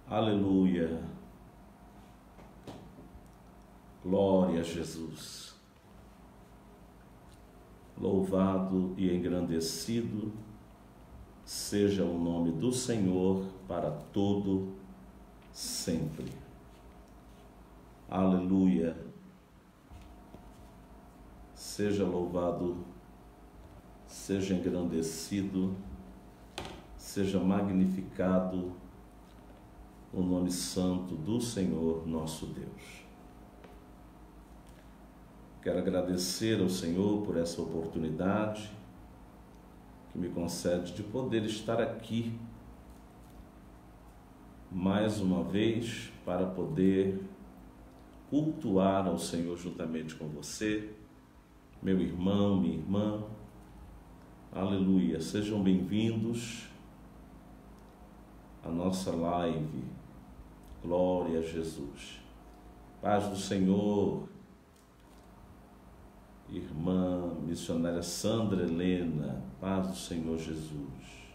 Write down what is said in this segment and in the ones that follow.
Aleluia. Glória a Jesus. Louvado e engrandecido seja o nome do Senhor para todo sempre. Aleluia. Seja louvado, seja engrandecido, seja magnificado o nome santo do Senhor nosso Deus. Quero agradecer ao Senhor por essa oportunidade que me concede de poder estar aqui mais uma vez para poder cultuar ao Senhor juntamente com você, meu irmão, minha irmã. Aleluia. Sejam bem-vindos à nossa live. Glória a Jesus. Paz do Senhor. Irmã missionária Sandra Helena, paz do Senhor Jesus.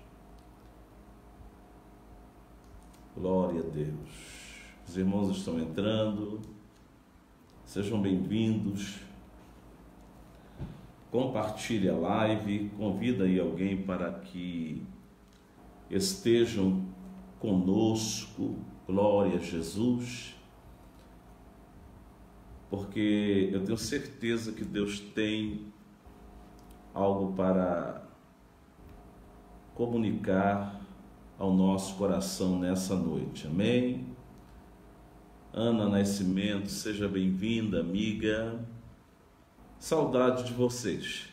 Glória a Deus. Os irmãos estão entrando, sejam bem-vindos. Compartilhe a live, convida aí alguém para que estejam conosco. Glória a Jesus. Porque eu tenho certeza que Deus tem algo para comunicar ao nosso coração nessa noite. Amém? Ana Nascimento, seja bem-vinda, amiga. Saudade de vocês.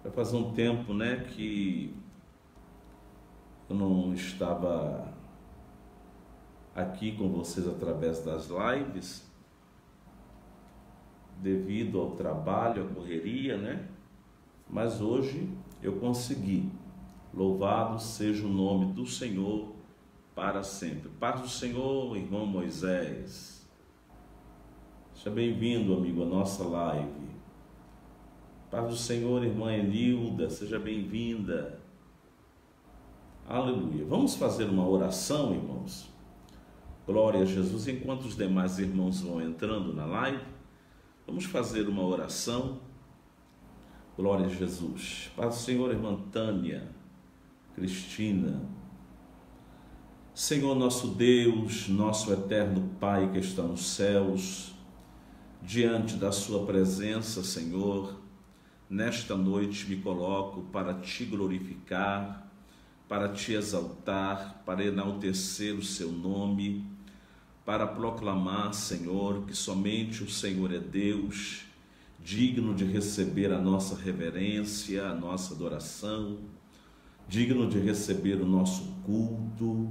Vai fazer um tempo, né, que eu não estava aqui com vocês através das lives, devido ao trabalho, à correria, né? Mas hoje eu consegui. Louvado seja o nome do Senhor para sempre. Paz do Senhor, irmão Moisés. Seja bem-vindo, amigo, à nossa live. Paz do Senhor, irmã Enilda, seja bem-vinda. Aleluia. Vamos fazer uma oração, irmãos? Glória a Jesus. Enquanto os demais irmãos vão entrando na live, vamos fazer uma oração. Glória a Jesus. Paz do Senhor, irmã Tânia, Cristina. Senhor nosso Deus, nosso eterno Pai que está nos céus, diante da sua presença, Senhor, nesta noite me coloco para te glorificar, para te exaltar, para enaltecer o seu nome, para proclamar, Senhor, que somente o Senhor é Deus, digno de receber a nossa reverência, a nossa adoração, digno de receber o nosso culto.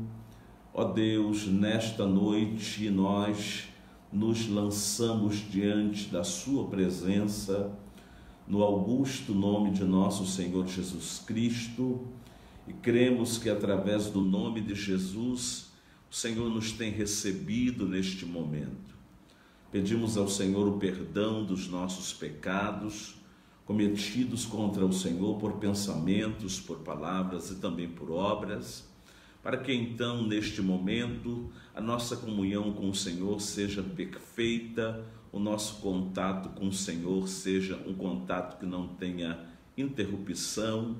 Ó Deus, nesta noite nós nos lançamos diante da sua presença, no augusto nome de nosso Senhor Jesus Cristo, e cremos que através do nome de Jesus, o Senhor nos tem recebido neste momento. Pedimos ao Senhor o perdão dos nossos pecados, cometidos contra o Senhor por pensamentos, por palavras e também por obras, para que então, neste momento, a nossa comunhão com o Senhor seja perfeita, o nosso contato com o Senhor seja um contato que não tenha interrupção,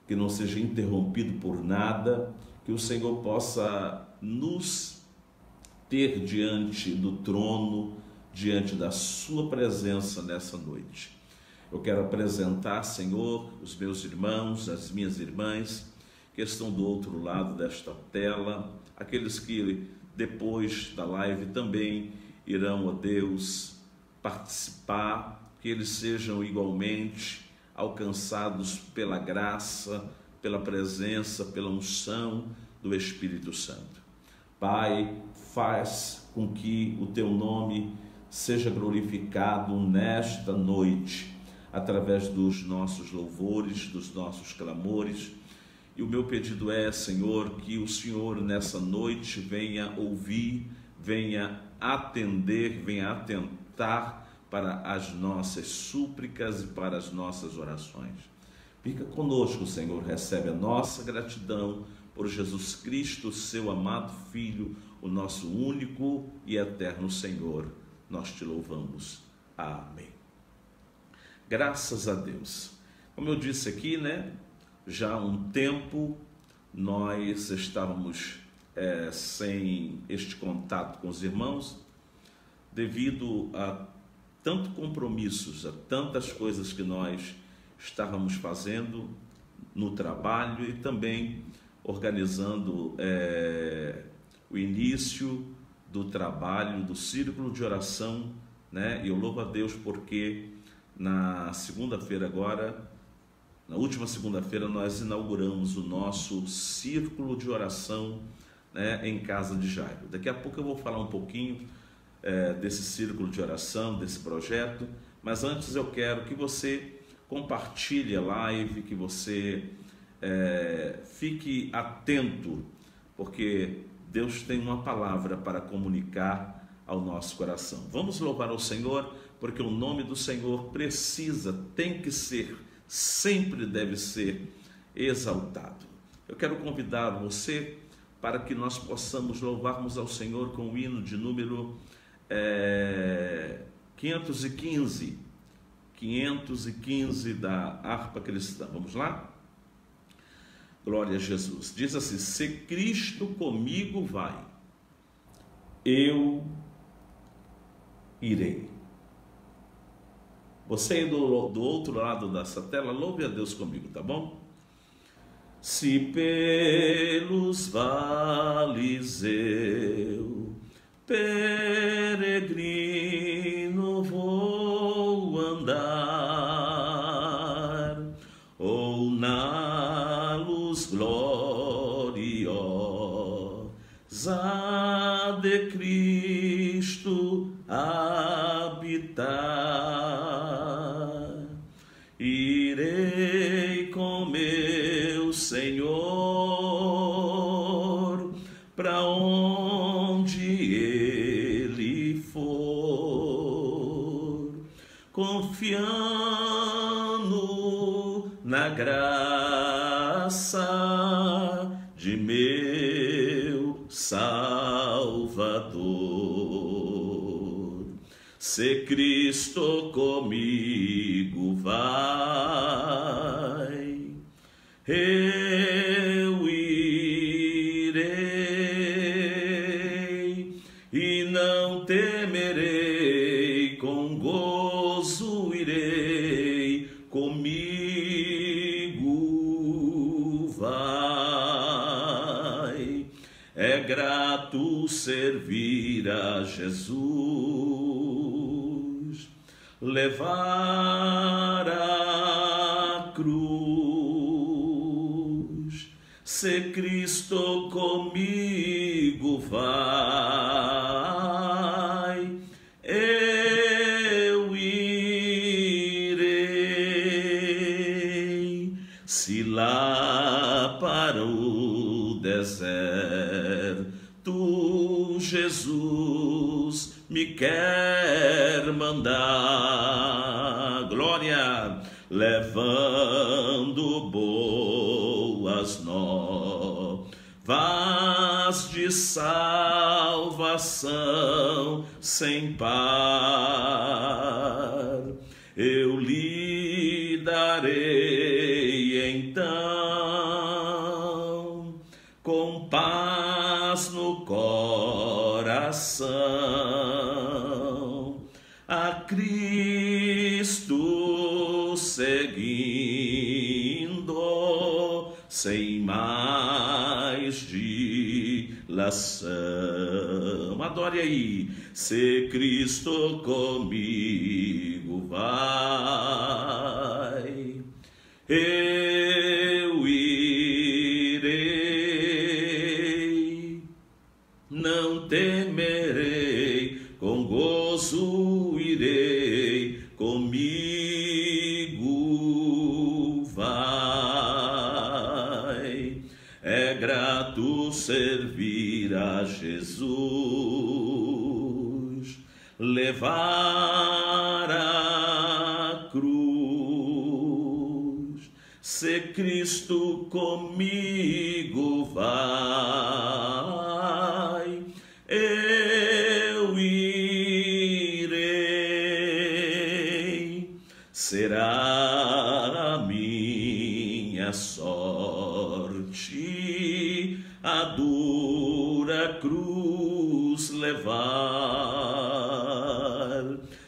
que não seja interrompido por nada, que o Senhor possa nos ter diante do trono, diante da sua presença nessa noite. Eu quero apresentar, Senhor, os meus irmãos, as minhas irmãs, que estão do outro lado desta tela, aqueles que depois da live também irão, ó Deus, participar, que eles sejam igualmente alcançados pela graça, pela presença, pela unção do Espírito Santo. Pai, faz com que o teu nome seja glorificado nesta noite, através dos nossos louvores, dos nossos clamores. E o meu pedido é, Senhor, que o Senhor nessa noite venha ouvir, venha atender, venha atentar para as nossas súplicas e para as nossas orações. Fica conosco, Senhor, recebe a nossa gratidão por Jesus Cristo, seu amado Filho, o nosso único e eterno Senhor. Nós te louvamos. Amém. Graças a Deus. Como eu disse aqui, né? Já há um tempo nós estávamos sem este contato com os irmãos, devido a tantos compromissos, a tantas coisas que nós estávamos fazendo no trabalho e também organizando o início do trabalho do Círculo de Oração, né? E eu louvo a Deus porque na segunda-feira agora, na última segunda-feira, nós inauguramos o nosso Círculo de Oração, né, em Casa de Jairo. Daqui a pouco eu vou falar um pouquinho desse Círculo de Oração, desse projeto, mas antes eu quero que você compartilhe a live, que você fique atento, porque Deus tem uma palavra para comunicar ao nosso coração. Vamos louvar ao Senhor, porque o nome do Senhor tem que ser, sempre deve ser exaltado. Eu quero convidar você para que nós possamos louvarmos ao Senhor com o hino de número 515 da harpa cristã. Vamos lá? Glória a Jesus. Diz assim: se Cristo comigo vai, eu irei. Você aí do outro lado dessa tela, louve a Deus comigo, tá bom? Se pelos vales eu, peregrino, vou andar, ou na luz gloriosa de Cristo habitar, irei com meu Senhor para onde Ele for, confiando na graça de meu Salvador. Se Cristo comigo vai, eu irei e não temerei, com gozo irei, comigo vai. É grato servir a Jesus, levar a cruz. Se Cristo comigo vai, eu irei. Se lá para o deserto Jesus me quer mandar, glória, levando boas novas de salvação sem par, eu lhe darei então com paz no coração a Cristo seguindo, sem mais dilação. Adore aí. Se Cristo comigo vai, eu irei, não temerei, com gozo irei, comigo vai. É grato servir a Jesus, levar a cruz. se Cristo comigo vai, eu irei, será a minha sorte a dura cruz levar,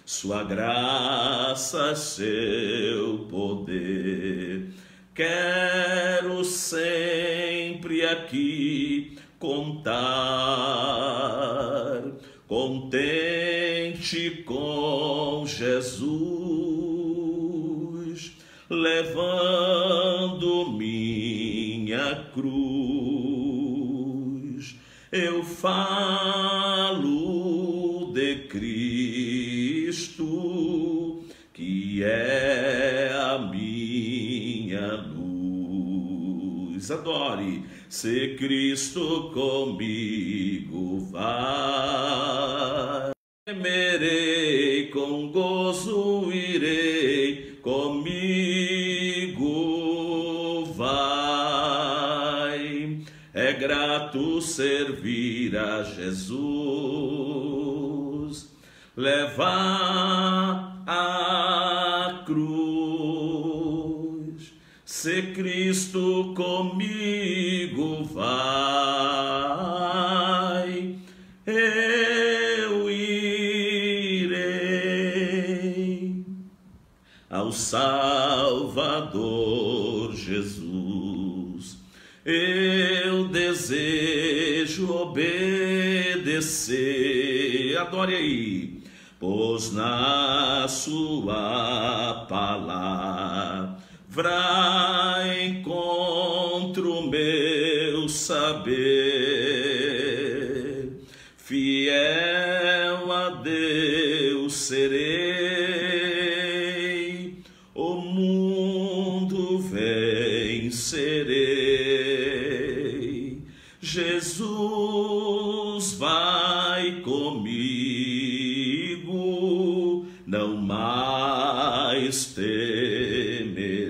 sua graça, seu poder, quero sempre aqui contar, contente com Jesus, levando minha cruz, eu falo de Cristo, que é a minha luz. Adore, se Cristo comigo vai, temerei, com gozo irei, comigo vai. É grato servir a Jesus, levar a cruz, se Cristo comigo vai, eu irei ao Salvador Jesus. Eu desejo obedecer, adore aí, pois na sua palavra encontro meu saber, fiel a Deus serei, o mundo vencerei, Jesus vai comigo, não mais temerei,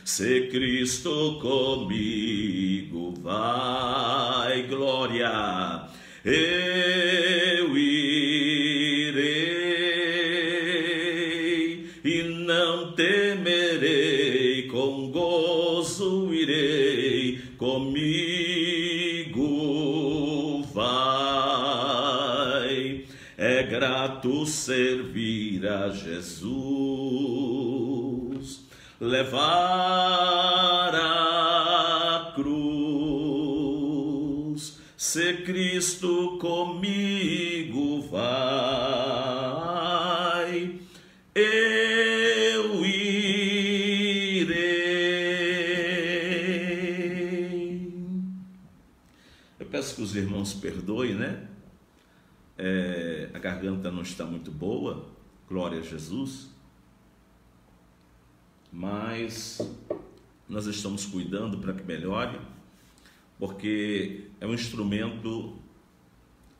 se Cristo comigo vai, glória, eu irei e não temerei, com gozo irei, comigo vai. É grato servir a Jesus, levar a cruz, se Cristo comigo vai, eu irei. Eu peço que os irmãos perdoem, né? A garganta não está muito boa, glória a Jesus, mas nós estamos cuidando para que melhore, porque é um instrumento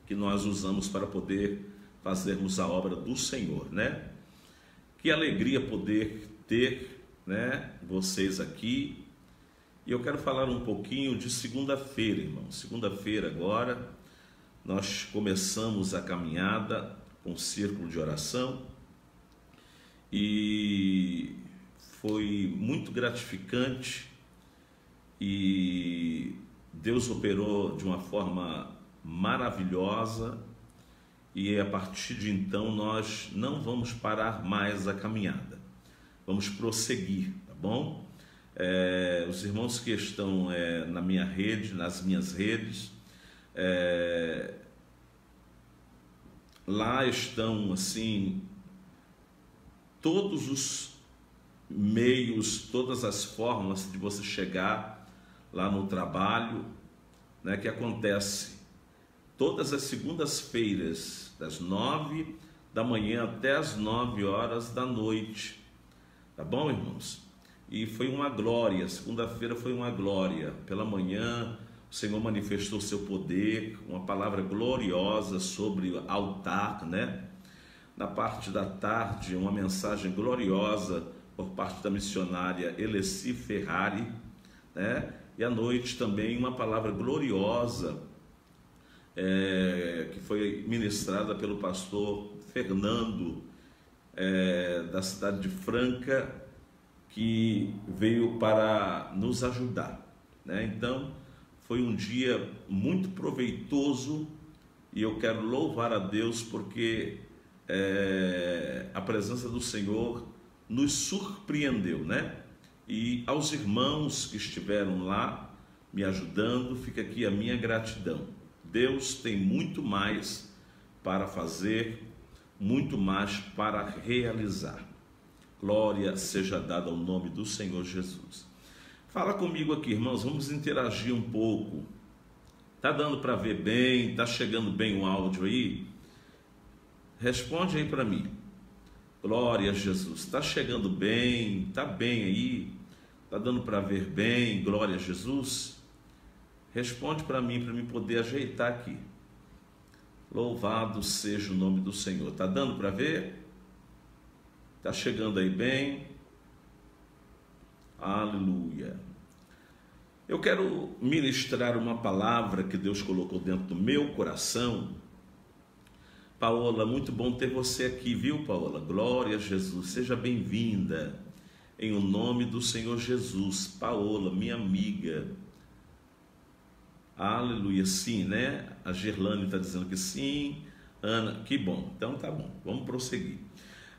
que nós usamos para poder fazermos a obra do Senhor, né? Que alegria poder ter, né, vocês aqui. E eu quero falar um pouquinho de segunda-feira, irmão. Segunda-feira agora nós começamos a caminhada com o círculo de oração e foi muito gratificante e Deus operou de uma forma maravilhosa e a partir de então nós não vamos parar mais a caminhada, vamos prosseguir, tá bom? Os irmãos que estão na minha rede, nas minhas redes, lá estão assim todos os meios, todas as formas de você chegar lá no trabalho, né, que acontece todas as segundas-feiras, das 9 da manhã até as 9 horas da noite, tá bom, irmãos? E foi uma glória, segunda-feira foi uma glória, pela manhã o Senhor manifestou seu poder, uma palavra gloriosa sobre o altar, né? Na parte da tarde, uma mensagem gloriosa por parte da missionária Eleci Ferrari, né? E à noite também uma palavra gloriosa que foi ministrada pelo pastor Fernando, da cidade de Franca, que veio para nos ajudar, né? Então, foi um dia muito proveitoso e eu quero louvar a Deus porque a presença do Senhor nos surpreendeu, né? E aos irmãos que estiveram lá me ajudando, fica aqui a minha gratidão. Deus tem muito mais para fazer, muito mais para realizar. Glória seja dada ao nome do Senhor Jesus. Fala comigo aqui, irmãos, vamos interagir um pouco. Tá dando para ver bem? Tá chegando bem o áudio aí? Responde aí para mim. Glória a Jesus. Tá chegando bem? Tá bem aí? Tá dando para ver bem? Glória a Jesus. Responde para mim poder ajeitar aqui. Louvado seja o nome do Senhor. Tá dando para ver? Tá chegando aí bem? Aleluia. Eu quero ministrar uma palavra que Deus colocou dentro do meu coração. Paola, muito bom ter você aqui, viu, Paola? Glória a Jesus. Seja bem-vinda. Em o nome do Senhor Jesus. Paola, minha amiga. Aleluia. Sim, né? A Gerlane está dizendo que sim. Ana, que bom. Então tá bom. Vamos prosseguir.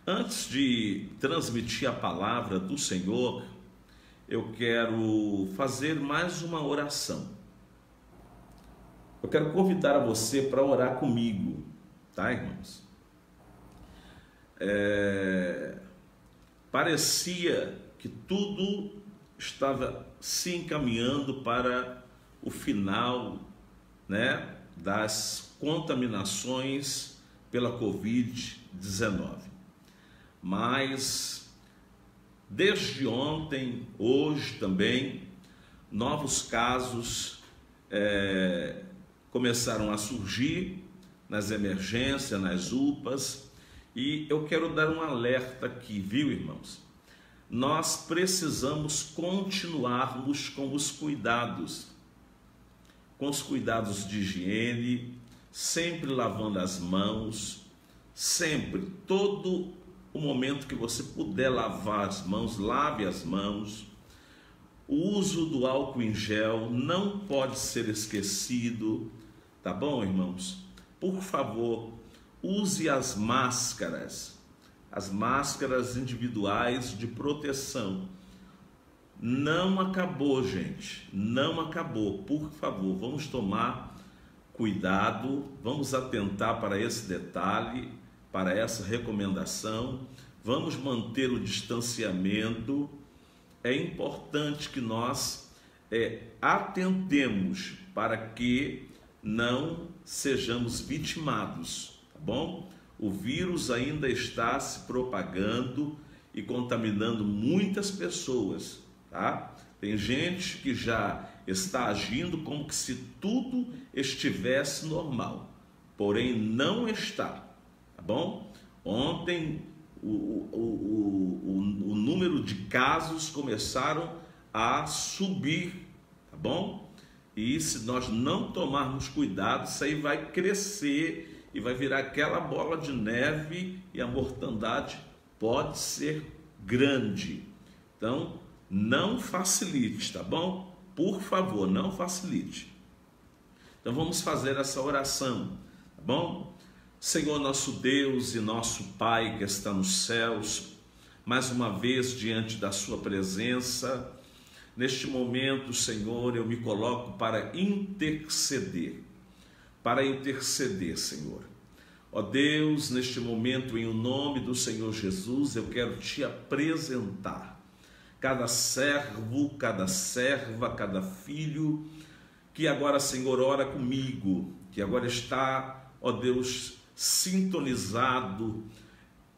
Antes de transmitir a palavra do Senhor, eu quero fazer mais uma oração. Eu quero convidar a você para orar comigo, tá, irmãos? Parecia que tudo estava se encaminhando para o final, né, das contaminações pela Covid-19. Mas desde ontem, hoje também, novos casos começaram a surgir nas emergências, nas UPAs, e eu quero dar um alerta aqui, viu, irmãos? Nós precisamos continuarmos com os cuidados de higiene, sempre lavando as mãos, sempre, todo o momento que você puder lavar as mãos, lave as mãos. O uso do álcool em gel não pode ser esquecido, tá bom, irmãos? Por favor, use as máscaras individuais de proteção. Não acabou, gente, não acabou. Por favor, vamos tomar cuidado, vamos atentar para esse detalhe, para essa recomendação, vamos manter o distanciamento. É importante que nós atentemos para que não sejamos vitimados, tá bom? O vírus ainda está se propagando e contaminando muitas pessoas, tá? Tem gente que já está agindo como que se tudo estivesse normal, porém não está, tá bom? Ontem o número de casos começaram a subir, tá bom? E se nós não tomarmos cuidado, isso aí vai crescer e vai virar aquela bola de neve e a mortandade pode ser grande. Então, não facilite, tá bom? Por favor, não facilite. Então, vamos fazer essa oração, tá bom? Senhor, nosso Deus e nosso Pai que está nos céus, mais uma vez diante da sua presença, neste momento, Senhor, eu me coloco para interceder, Senhor. Ó Deus, neste momento, em o nome do Senhor Jesus, eu quero te apresentar cada servo, cada serva, cada filho que agora, Senhor, ora comigo, que agora está, ó Deus, sintonizado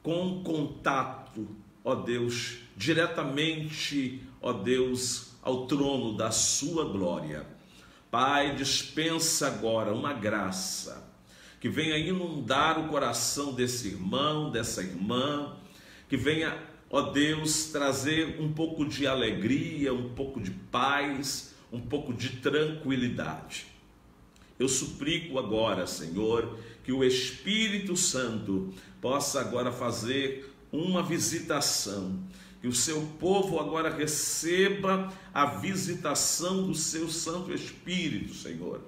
com contato, ó Deus, diretamente, ó Deus, ao trono da sua glória. Pai, dispensa agora uma graça que venha inundar o coração desse irmão, dessa irmã, que venha ó Deus, trazer um pouco de alegria, um pouco de paz, um pouco de tranquilidade. Eu suplico agora, Senhor, que o Espírito Santo possa agora fazer uma visitação, que o seu povo agora receba a visitação do seu Santo Espírito, Senhor.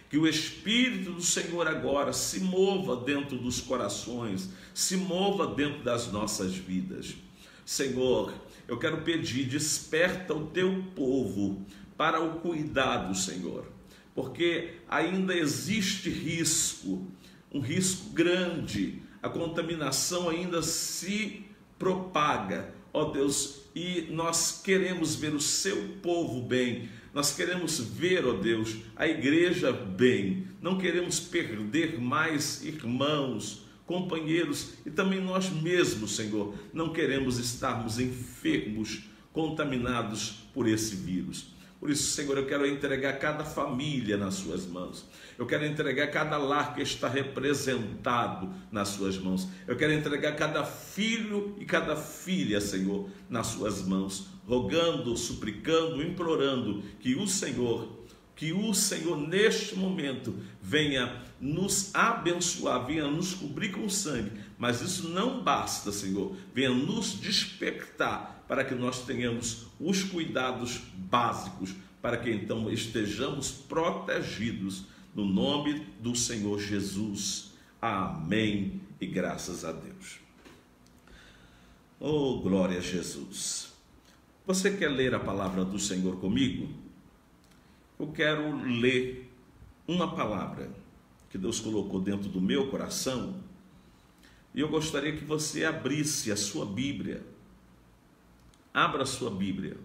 Que o Espírito do Senhor agora se mova dentro dos corações, se mova dentro das nossas vidas. Senhor, eu quero pedir, desperta o teu povo para o cuidado, Senhor, porque ainda existe risco, um risco grande, a contaminação ainda se propaga, ó Deus, e nós queremos ver o seu povo bem, nós queremos ver, ó Deus, a igreja bem, não queremos perder mais irmãos, companheiros e também nós mesmos, Senhor, não queremos estarmos enfermos, contaminados por esse vírus. Por isso, Senhor, eu quero entregar cada família nas suas mãos. Eu quero entregar cada lar que está representado nas suas mãos. Eu quero entregar cada filho e cada filha, Senhor, nas suas mãos, rogando, suplicando, implorando que o Senhor neste momento venha nos abençoar, venha nos cobrir com sangue. Mas isso não basta, Senhor, venha nos despertar para que nós tenhamos os cuidados básicos, para que então estejamos protegidos no nome do Senhor Jesus. Amém e graças a Deus. Oh, glória a Jesus. Você quer ler a palavra do Senhor comigo? Eu quero ler uma palavra que Deus colocou dentro do meu coração e eu gostaria que você abrisse a sua Bíblia. Abra a sua Bíblia.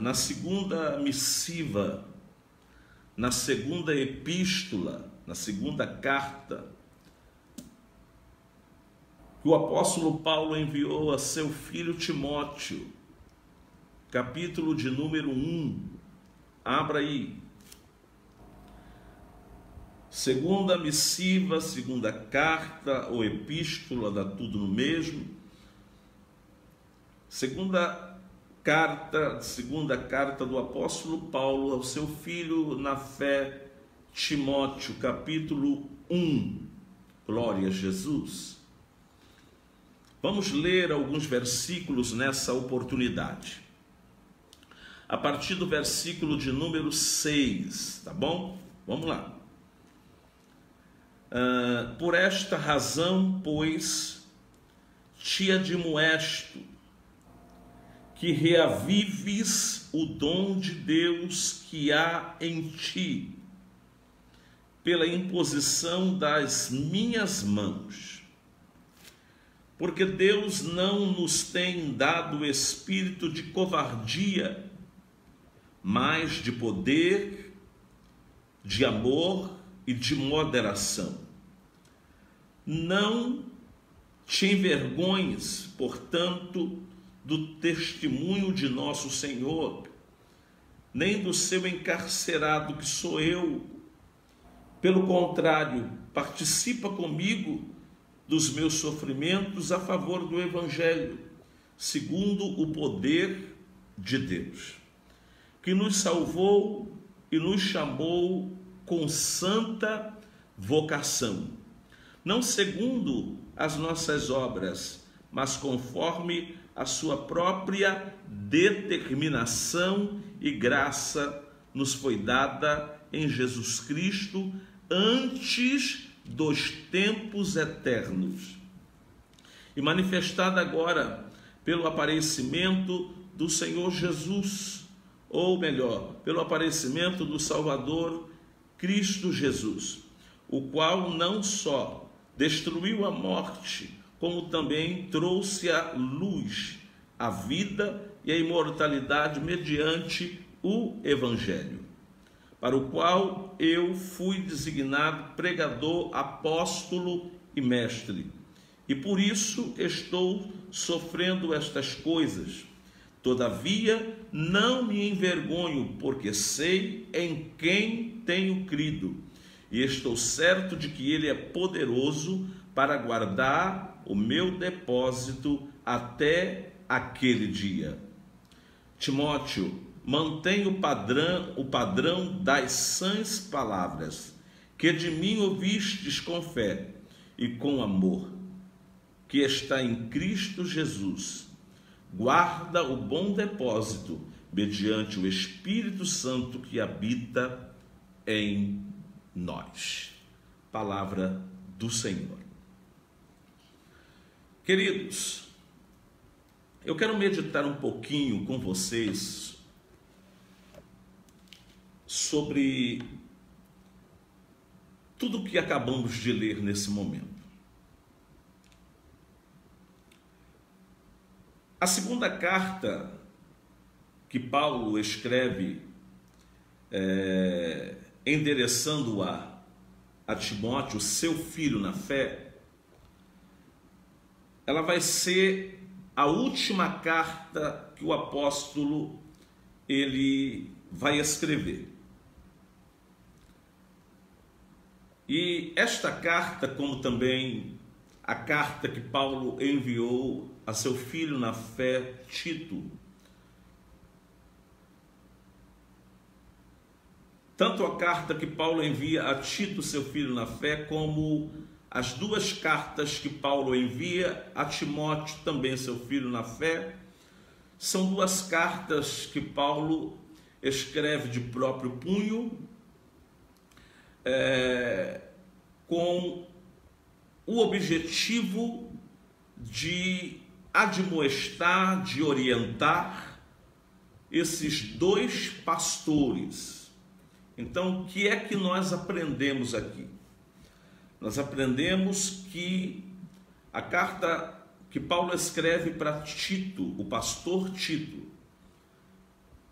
Na segunda missiva, na segunda epístola, na segunda carta que o apóstolo Paulo enviou a seu filho Timóteo, capítulo de número 1, abra aí. Segunda missiva, segunda carta ou epístola, dá tudo no mesmo. Segunda carta do apóstolo Paulo ao seu filho na fé, Timóteo, capítulo 1. Glória a Jesus. Vamos ler alguns versículos nessa oportunidade. A partir do versículo de número 6, tá bom? Vamos lá. Por esta razão, pois, te admoesto que reavives o dom de Deus que há em ti, pela imposição das minhas mãos. Porque Deus não nos tem dado espírito de covardia, mas de poder, de amor e de moderação. Não te envergonhes, portanto, do testemunho de nosso Senhor, nem do seu encarcerado que sou eu. Pelo contrário, participa comigo dos meus sofrimentos a favor do Evangelho, segundo o poder de Deus, que nos salvou e nos chamou com santa vocação, não segundo as nossas obras, mas conforme a sua própria determinação e graça nos foi dada em Jesus Cristo antes dos tempos eternos e manifestada agora pelo aparecimento do Senhor Jesus, ou melhor, pelo aparecimento do Salvador Cristo Jesus, o qual não só destruiu a morte, como também trouxe a luz, a vida e a imortalidade mediante o Evangelho, para o qual eu fui designado pregador, apóstolo e mestre. E por isso estou sofrendo estas coisas. Todavia, não me envergonho, porque sei em quem tenho crido, e estou certo de que Ele é poderoso para guardar o meu depósito até aquele dia. Timóteo, mantém o padrão das sãs palavras, que de mim ouvistes com fé e com amor, que está em Cristo Jesus. Guarda o bom depósito, mediante o Espírito Santo que habita em nós. Palavra do Senhor. Queridos, eu quero meditar um pouquinho com vocês sobre tudo o que acabamos de ler nesse momento. A segunda carta que Paulo escreve, endereçando-a a Timóteo, seu filho na fé, ela vai ser a última carta que o apóstolo ele vai escrever. E esta carta, como também a carta que Paulo enviou a seu filho na fé, Tito, tanto a carta que Paulo envia a Tito, seu filho na fé, como as duas cartas que Paulo envia a Timóteo, também seu filho na fé, são duas cartas que Paulo escreve de próprio punho, com o objetivo de admoestar, de orientar esses dois pastores. Então, o que é que nós aprendemos aqui? Nós aprendemos que a carta que Paulo escreve para Tito, o pastor Tito,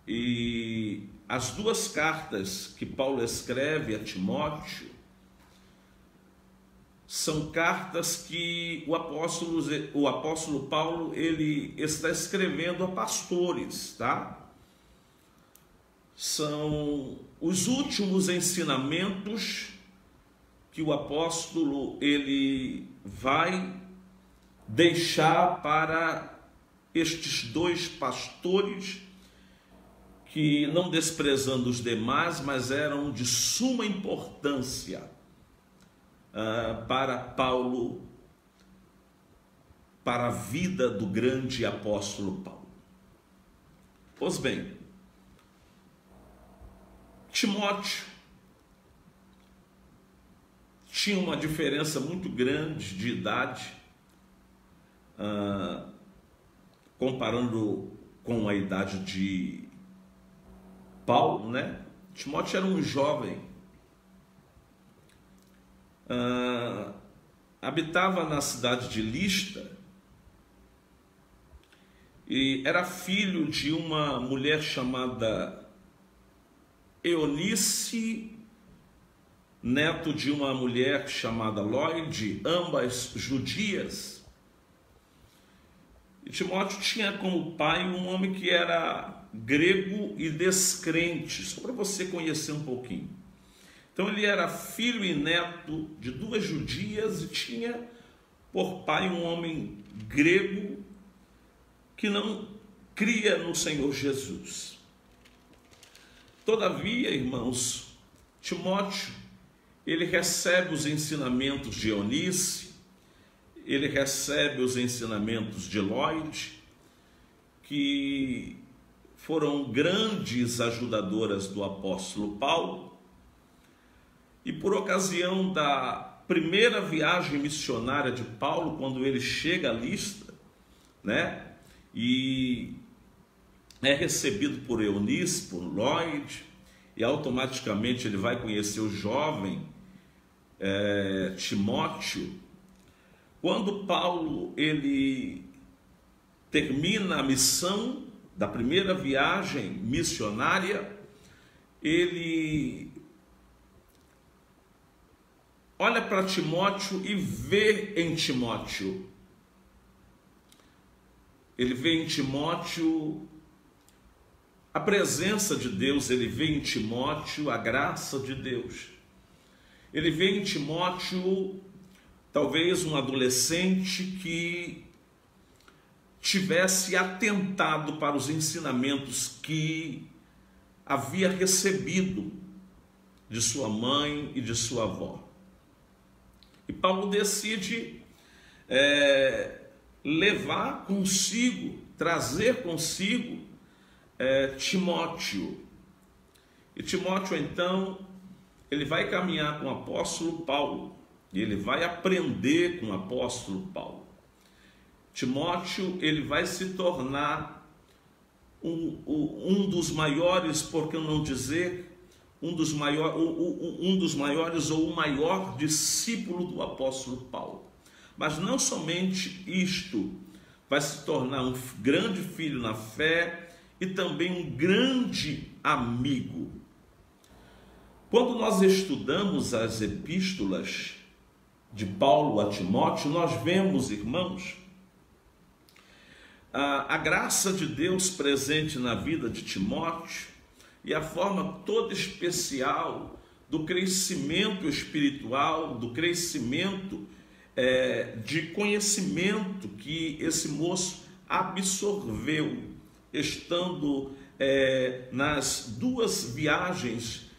e as duas cartas que Paulo escreve a Timóteo, são cartas que o apóstolo Paulo ele está escrevendo a pastores, tá? São os últimos ensinamentos que o apóstolo ele vai deixar para estes dois pastores que, não desprezando os demais, mas eram de suma importância para Paulo, para a vida do grande apóstolo Paulo. Pois bem, Timóteo tinha uma diferença muito grande de idade, comparando com a idade de Paulo, né? Timóteo era um jovem, habitava na cidade de Listra e era filho de uma mulher chamada Eunice, neto de uma mulher chamada Lóide, ambas judias. E Timóteo tinha como pai um homem que era grego e descrente, só para você conhecer um pouquinho. Então ele era filho e neto de duas judias e tinha por pai um homem grego que não cria no Senhor Jesus. Todavia, irmãos, Timóteo, ele recebe os ensinamentos de Eunice, ele recebe os ensinamentos de Lóide, que foram grandes ajudadoras do apóstolo Paulo. E por ocasião da primeira viagem missionária de Paulo, quando ele chega a Listra, né, e é recebido por Eunice, por Lóide, e automaticamente ele vai conhecer o jovem Timóteo. Quando Paulo ele termina a missão da primeira viagem missionária, ele olha para Timóteo e vê em Timóteo. Ele vê em Timóteo a presença de Deus, ele vê em Timóteo a graça de Deus. Ele vê em Timóteo talvez um adolescente que tivesse atentado para os ensinamentos que havia recebido de sua mãe e de sua avó. E Paulo decide levar consigo, trazer consigo Timóteo. E Timóteo, então, ele vai caminhar com o apóstolo Paulo, e ele vai aprender com o apóstolo Paulo. Timóteo, ele vai se tornar um dos maiores, por que não dizer, um dos maiores ou o maior discípulo do apóstolo Paulo. Mas não somente isto, vai se tornar um grande filho na fé e também um grande amigo. Quando nós estudamos as epístolas de Paulo a Timóteo, nós vemos, irmãos, a graça de Deus presente na vida de Timóteo e a forma toda especial do crescimento espiritual, do crescimento de conhecimento que esse moço absorveu, estando nas duas viagens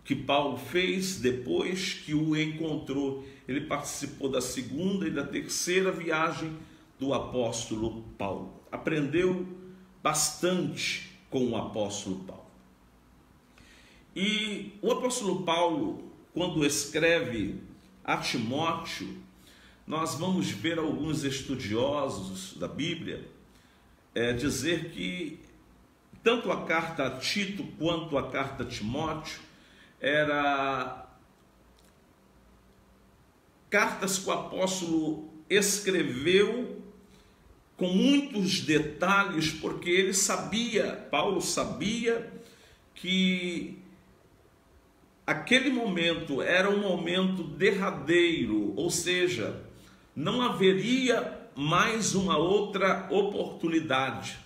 que Paulo fez depois que o encontrou. Ele participou da segunda e da terceira viagem do apóstolo Paulo. Aprendeu bastante com o apóstolo Paulo. E o apóstolo Paulo, quando escreve a Timóteo, nós vamos ver alguns estudiosos da Bíblia dizer que tanto a carta a Tito quanto a carta a Timóteo eram cartas que o apóstolo escreveu com muitos detalhes, porque ele sabia, Paulo sabia, que aquele momento era um momento derradeiro, ou seja, não haveria mais uma outra oportunidade.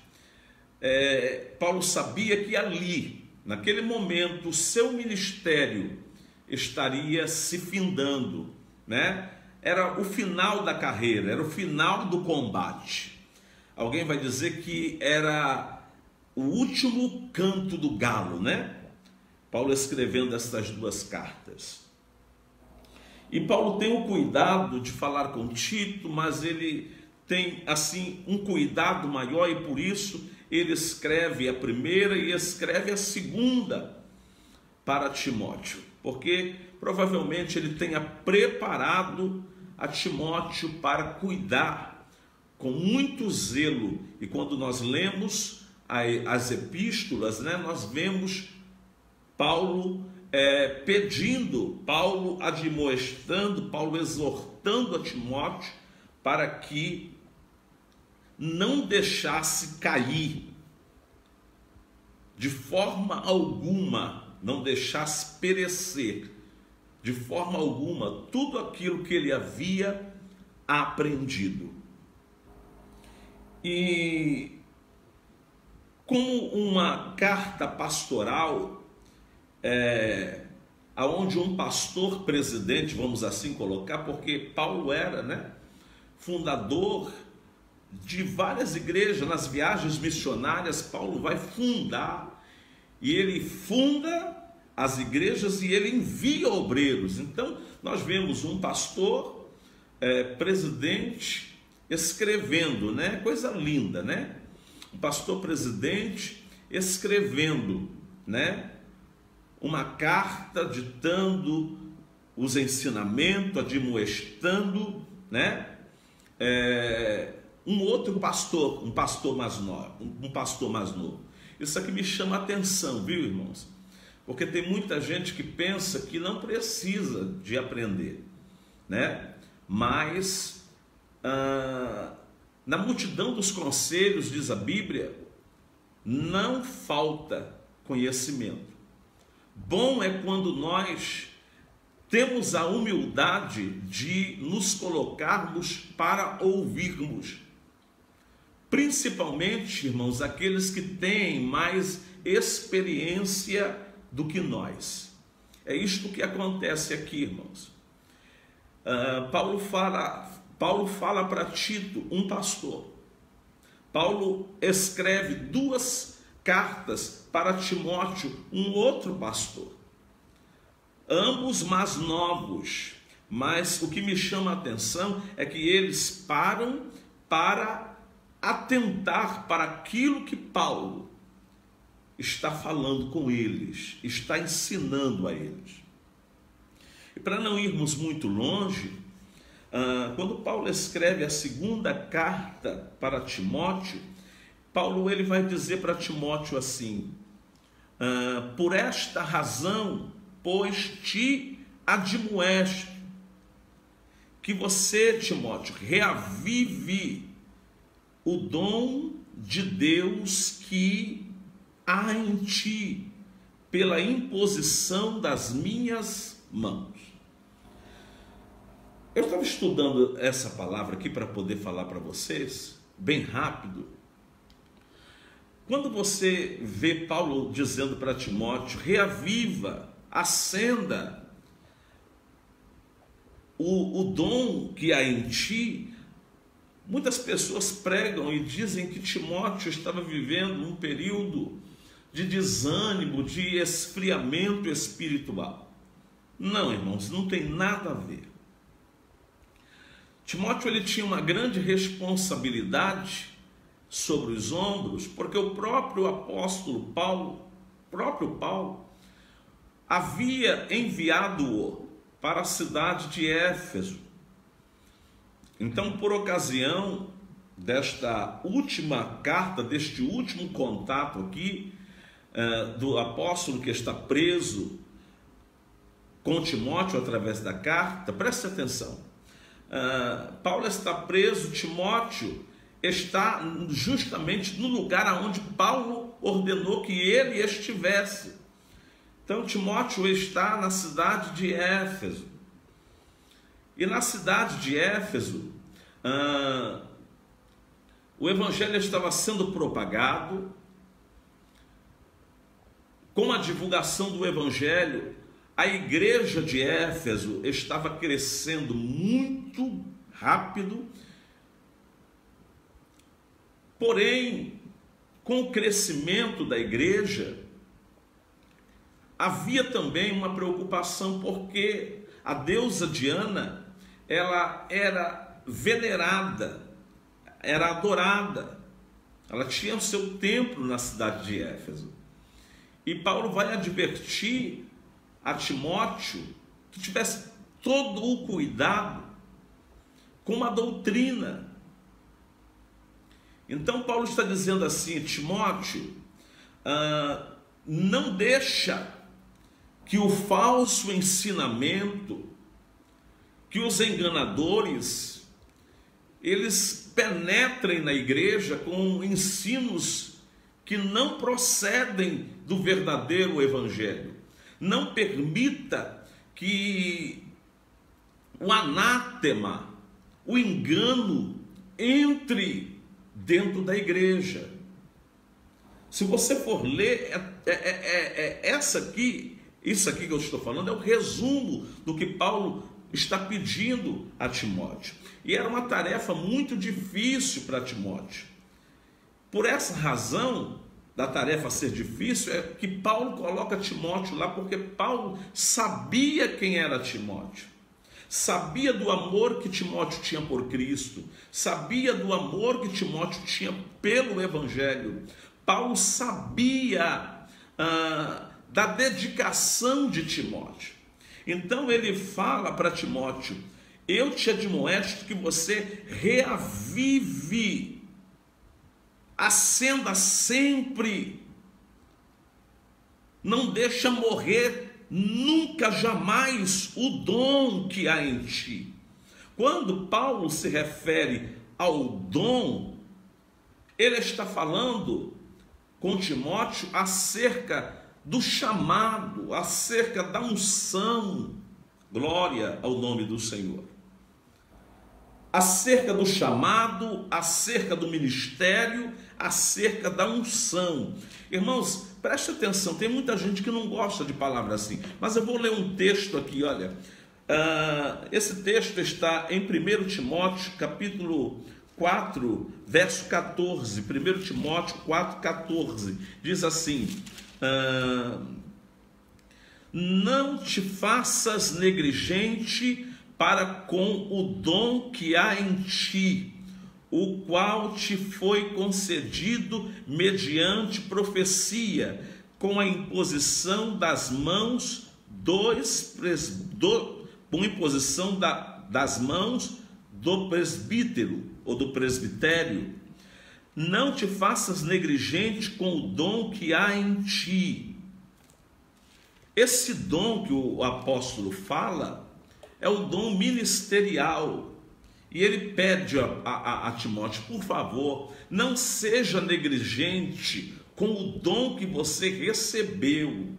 Paulo sabia que ali, naquele momento, o seu ministério estaria se findando, né? Era o final da carreira, era o final do combate. Alguém vai dizer que era o último canto do galo, né? Paulo escrevendo essas duas cartas. E Paulo tem o cuidado de falar com Tito, mas ele tem assim um cuidado maior e por isso ele escreve a primeira e escreve a segunda para Timóteo, porque provavelmente ele tenha preparado a Timóteo para cuidar com muito zelo. E quando nós lemos as epístolas, né, nós vemos Paulo pedindo, Paulo admoestando, Paulo exortando a Timóteo para que não deixasse cair de forma alguma, não deixasse perecer de forma alguma tudo aquilo que ele havia aprendido. E como uma carta pastoral, aonde um pastor presidente, vamos assim colocar, porque Paulo era, né, fundador de várias igrejas. Nas viagens missionárias, Paulo vai fundar, e ele funda as igrejas e ele envia obreiros. Então nós vemos um pastor presidente escrevendo, né? Coisa linda, né? Um pastor presidente escrevendo, né, uma carta ditando os ensinamentos, admoestando, né, um outro pastor, um pastor mais novo. Isso aqui me chama a atenção, viu, irmãos? Porque tem muita gente que pensa que não precisa de aprender, né? Mas na multidão dos conselhos, diz a Bíblia, não falta conhecimento. Bom é quando nós temos a humildade de nos colocarmos para ouvirmos. Principalmente, irmãos, aqueles que têm mais experiência do que nós. É isto que acontece aqui, irmãos. Paulo fala para Tito, um pastor. Paulo escreve 2 cartas para Timóteo, um outro pastor. Ambos mais novos, mas o que me chama a atenção é que eles param para atentar para aquilo que Paulo está falando com eles, está ensinando a eles. E para não irmos muito longe, quando Paulo escreve a 2ª carta para Timóteo, Paulo ele vai dizer para Timóteo assim: por esta razão, pois te admoesto, que você, Timóteo, reavive o dom de Deus que há em ti, pela imposição das minhas mãos. Eu estava estudando essa palavra aqui para poder falar para vocês, bem rápido. Quando você vê Paulo dizendo para Timóteo, reaviva, acenda o dom que há em ti, muitas pessoas pregam e dizem que Timóteo estava vivendo um período de desânimo, de esfriamento espiritual. Não, irmãos, não tem nada a ver. Timóteo ele tinha uma grande responsabilidade sobre os ombros, porque o próprio apóstolo Paulo, havia enviado-o para a cidade de Éfeso. Então, por ocasião desta última carta, deste último contato aqui, do apóstolo que está preso com Timóteo através da carta, preste atenção. Paulo está preso, Timóteo está justamente no lugar onde Paulo ordenou que ele estivesse. Então Timóteo está na cidade de Éfeso. E na cidade de Éfeso, o evangelho estava sendo propagado. Com a divulgação do evangelho, a igreja de Éfeso estava crescendo muito rápido, porém, com o crescimento da igreja, havia também uma preocupação, porque a deusa Diana, ela era venerada, era adorada, ela tinha o seu templo na cidade de Éfeso. E Paulo vai advertir a Timóteo que tivesse todo o cuidado com a doutrina. Então Paulo está dizendo assim: Timóteo, não deixa que o falso ensinamento, que os enganadores, eles penetrem na igreja com ensinos que não procedem do verdadeiro evangelho. Não permita que o anátema, o engano, entre dentro da igreja. Se você for ler, isso aqui que eu estou falando é o resumo do que Paulo está pedindo a Timóteo. E era uma tarefa muito difícil para Timóteo. Por essa razão da tarefa ser difícil, é que Paulo coloca Timóteo lá, porque Paulo sabia quem era Timóteo, sabia do amor que Timóteo tinha por Cristo, sabia do amor que Timóteo tinha pelo Evangelho. Paulo sabia da dedicação de Timóteo. Então ele fala para Timóteo: eu te admoesto que você reavive, acenda sempre, não deixa morrer nunca, jamais o dom que há em ti. Quando Paulo se refere ao dom, ele está falando com Timóteo acerca do chamado, acerca da unção, glória ao nome do Senhor. Acerca do chamado, acerca do ministério, acerca da unção. Irmãos, preste atenção, tem muita gente que não gosta de palavra assim, mas eu vou ler um texto aqui, olha. Esse texto está em 1 Timóteo, capítulo 4, verso 14. 1 Timóteo 4, 14. Diz assim: não te faças negligente para com o dom que há em ti, o qual te foi concedido mediante profecia, com a imposição das mãos das mãos do presbítero ou do presbitério. Não te faças negligente com o dom que há em ti. Esse dom que o apóstolo fala é o dom ministerial. E ele pede a Timóteo, por favor, não seja negligente com o dom que você recebeu.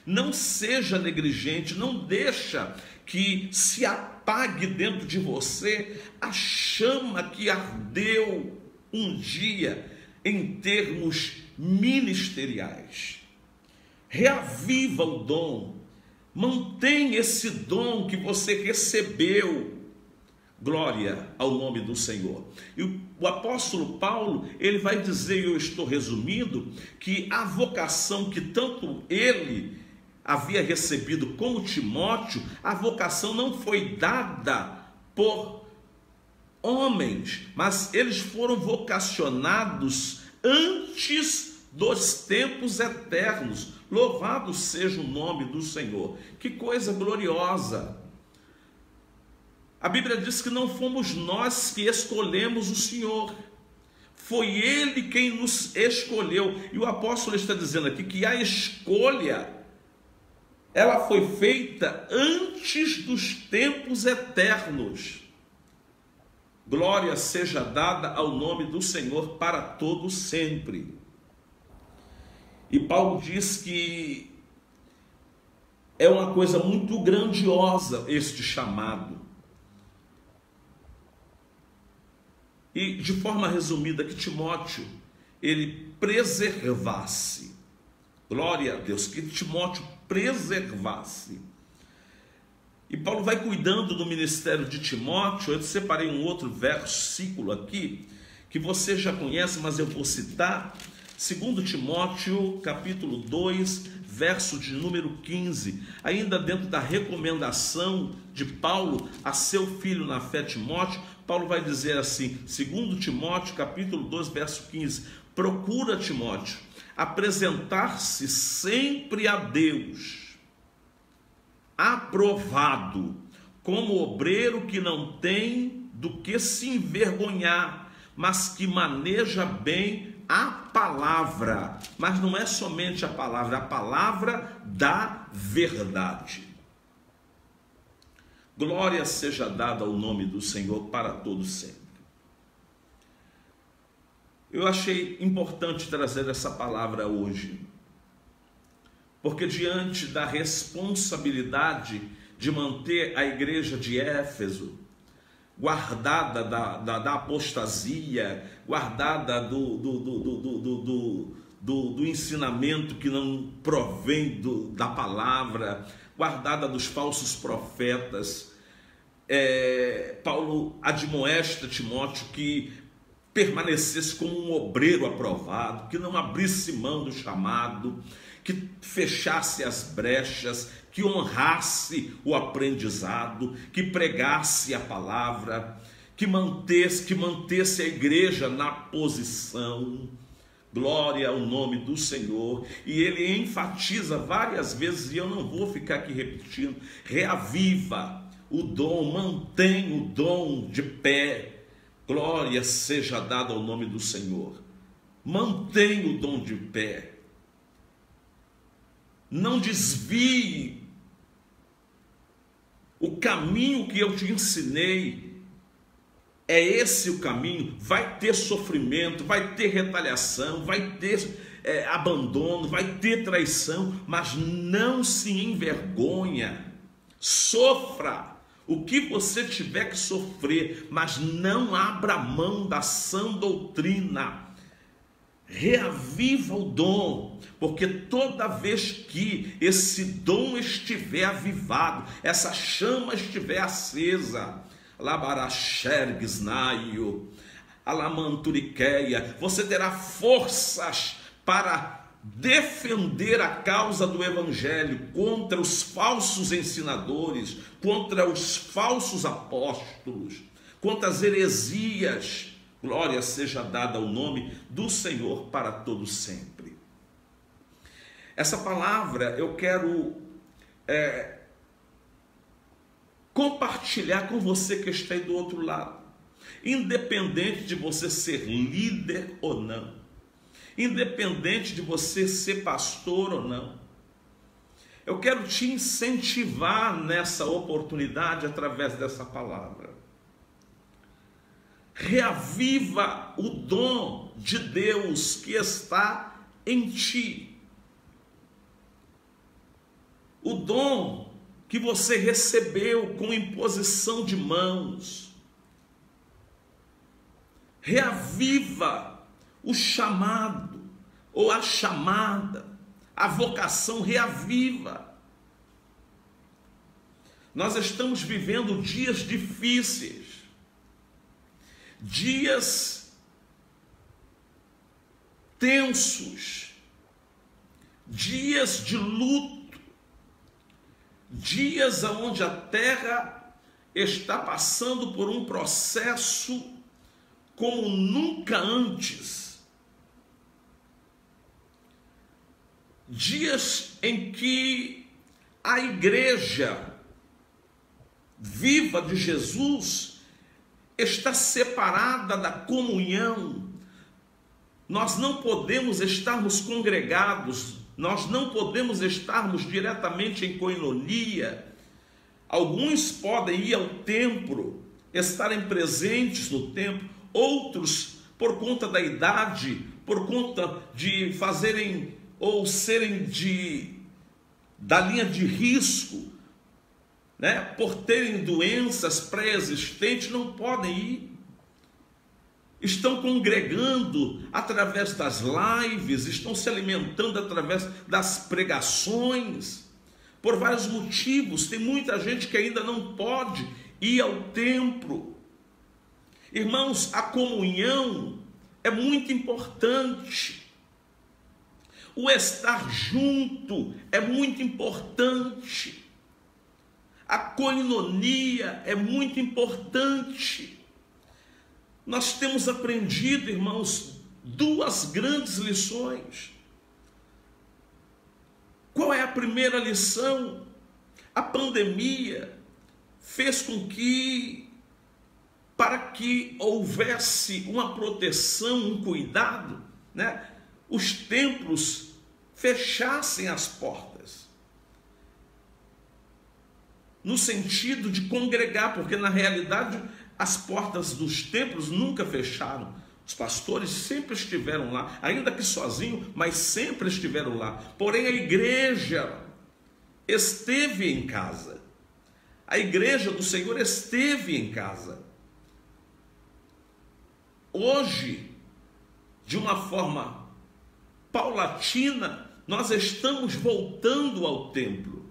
Não seja negligente, não deixa que se apague dentro de você a chama que ardeu um dia em termos ministeriais. Reaviva o dom, mantém esse dom que você recebeu. Glória ao nome do Senhor. E o apóstolo Paulo, ele vai dizer, e eu estou resumindo, que a vocação que tanto ele havia recebido como Timóteo, a vocação não foi dada por homens, mas eles foram vocacionados antes dos tempos eternos. Louvado seja o nome do Senhor. Que coisa gloriosa! A Bíblia diz que não fomos nós que escolhemos o Senhor, foi Ele quem nos escolheu. E o apóstolo está dizendo aqui que a escolha, ela foi feita antes dos tempos eternos. Glória seja dada ao nome do Senhor para todo sempre. E Paulo diz que é uma coisa muito grandiosa este chamado. E de forma resumida, que Timóteo, ele preservasse, glória a Deus, que Timóteo preservasse. E Paulo vai cuidando do ministério de Timóteo. Eu separei um outro versículo aqui, que você já conhece, mas eu vou citar, 2 Timóteo, capítulo 2, verso de número 15, ainda dentro da recomendação de Paulo a seu filho na fé Timóteo. Paulo vai dizer assim, 2 Timóteo, capítulo 2, verso 15, procura, Timóteo, apresentar-se sempre a Deus, aprovado, como obreiro que não tem do que se envergonhar, mas que maneja bem a palavra. Mas não é somente a palavra da verdade. Glória seja dada ao nome do Senhor para todo sempre. Eu achei importante trazer essa palavra hoje, porque diante da responsabilidade de manter a igreja de Éfeso guardada da apostasia, guardada do ensinamento que não provém da palavra, guardada dos falsos profetas, Paulo admoesta Timóteo que permanecesse como um obreiro aprovado, que não abrisse mão do chamado, que fechasse as brechas, que honrasse o aprendizado, que pregasse a palavra, que mantesse a igreja na posição. Glória ao nome do Senhor. E ele enfatiza várias vezes, e eu não vou ficar aqui repetindo, reaviva o dom, mantém o dom de pé. Glória seja dada ao nome do Senhor. Mantém o dom de pé. Não desvie o caminho que eu te ensinei. É esse o caminho. Vai ter sofrimento, vai ter retaliação, vai ter abandono, vai ter traição, mas não se envergonha. Sofra o que você tiver que sofrer, mas não abra mão da sã doutrina. reaviva o dom, porque toda vez que esse dom estiver avivado, essa chama estiver acesa, Labaraxerguesnaio, Alamanturiqueia, você terá forças para defender a causa do Evangelho contra os falsos ensinadores, contra os falsos apóstolos, contra as heresias. Glória seja dada ao nome do Senhor para todo sempre. Essa palavra eu quero compartilhar com você que está aí do outro lado. Independente de você ser líder ou não, independente de você ser pastor ou não, eu quero te incentivar nessa oportunidade através dessa palavra. Reaviva o dom de Deus que está em ti. O dom que você recebeu com imposição de mãos. Reaviva o chamado ou a chamada, a vocação, reaviva. Nós estamos vivendo dias difíceis, dias tensos, dias de luto, dias onde a terra está passando por um processo como nunca antes. Dias em que a igreja viva de Jesus está separada da comunhão. Nós não podemos estarmos congregados, nós não podemos estarmos diretamente em koinonia. Alguns podem ir ao templo, estarem presentes no templo, outros, por conta da idade, por conta de fazerem ou serem da linha de risco, né, por terem doenças pré-existentes, não podem ir. Estão congregando através das lives, estão se alimentando através das pregações, por vários motivos. Tem muita gente que ainda não pode ir ao templo. Irmãos, a comunhão é muito importante. O estar junto é muito importante. A koinonia é muito importante. Nós temos aprendido, irmãos, duas grandes lições. Qual é a primeira lição? A pandemia fez com que, para que houvesse uma proteção, um cuidado, né, os templos fechassem as portas, no sentido de congregar, porque na realidade as portas dos templos nunca fecharam. Os pastores sempre estiveram lá, ainda que sozinhos, mas sempre estiveram lá. Porém a igreja esteve em casa. A igreja do Senhor esteve em casa. Hoje, de uma forma paulatina, nós estamos voltando ao templo.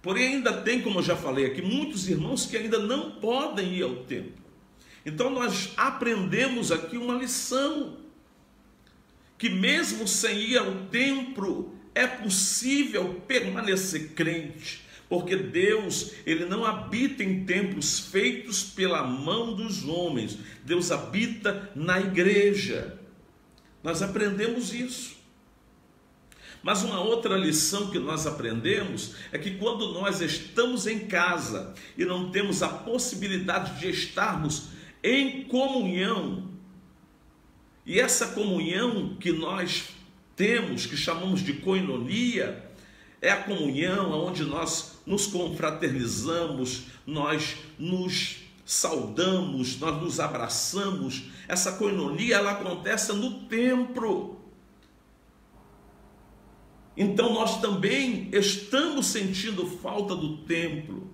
Porém ainda tem, como eu já falei aqui, muitos irmãos que ainda não podem ir ao templo. Então nós aprendemos aqui uma lição, que mesmo sem ir ao templo, é possível permanecer crente, porque Deus, Ele não habita em templos feitos pela mão dos homens. Deus habita na igreja. Nós aprendemos isso. Mas uma outra lição que nós aprendemos é que quando nós estamos em casa e não temos a possibilidade de estarmos em comunhão, e essa comunhão que nós temos, que chamamos de koinonia, é a comunhão onde nós nos confraternizamos, nós nos saudamos, nós nos abraçamos. Essa koinonia, ela acontece no templo. Então nós também estamos sentindo falta do templo.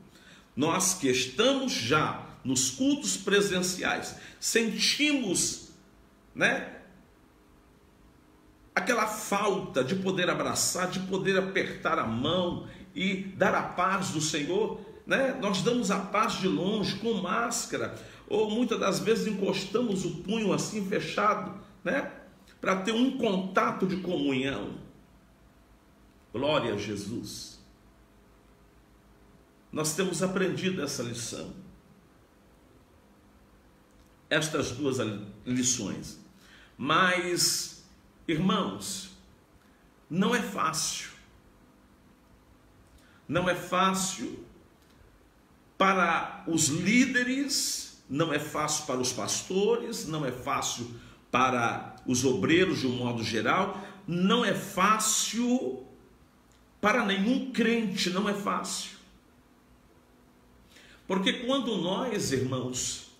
Nós que estamos já nos cultos presenciais, sentimos, né, aquela falta de poder abraçar, de poder apertar a mão e dar a paz do Senhor, né? Nós damos a paz de longe, com máscara, ou muitas das vezes encostamos o punho assim fechado, né? Para ter um contato de comunhão. Glória a Jesus. Nós temos aprendido essa lição. Estas duas lições. Mas, irmãos, não é fácil. Não é fácil para os líderes, não é fácil para os pastores, não é fácil para os obreiros de um modo geral, não é fácil para nenhum crente, não é fácil. Porque quando nós, irmãos,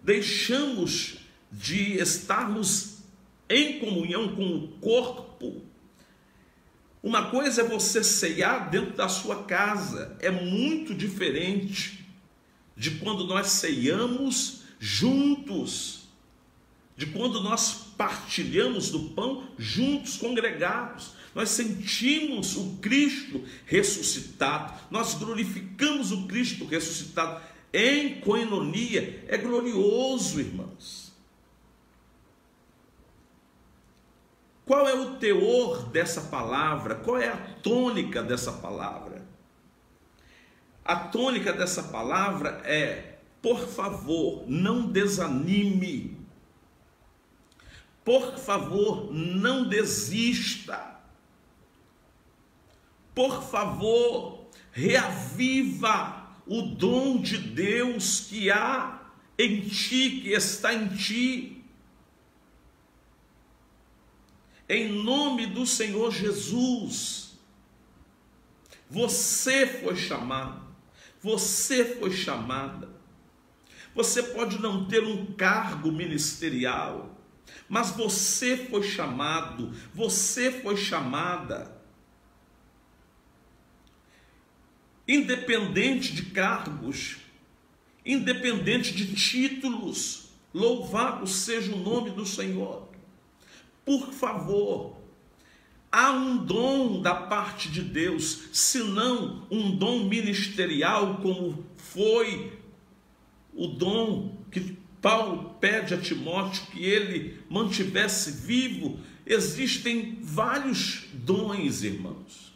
deixamos de estarmos em comunhão com o corpo, uma coisa é você ceiar dentro da sua casa, é muito diferente de quando nós ceiamos juntos, de quando nós partilhamos do pão juntos, congregados. Nós sentimos o Cristo ressuscitado, nós glorificamos o Cristo ressuscitado em coinonia. É glorioso, irmãos. Qual é o teor dessa palavra? Qual é a tônica dessa palavra? A tônica dessa palavra é: por favor, não desanime. Por favor, não desista. Por favor, reaviva o dom de Deus que há em ti, que está em ti. Em nome do Senhor Jesus, você foi chamado, você foi chamada. Você pode não ter um cargo ministerial, mas você foi chamado, você foi chamada. Independente de cargos, independente de títulos, louvado seja o nome do Senhor. Por favor, há um dom da parte de Deus, se não um dom ministerial, como foi o dom que Paulo pede a Timóteo que ele mantivesse vivo. Existem vários dons, irmãos.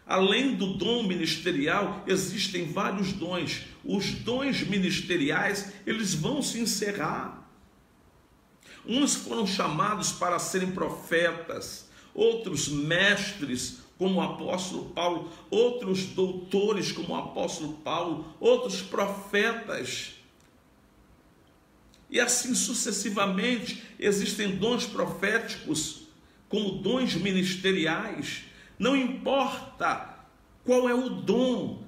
Além do dom ministerial, existem vários dons. Os dons ministeriais, eles vão se encerrar. Uns foram chamados para serem profetas, outros mestres, como o apóstolo Paulo, outros doutores, como o apóstolo Paulo, outros profetas. E assim sucessivamente. Existem dons proféticos, como dons ministeriais. Não importa qual é o dom,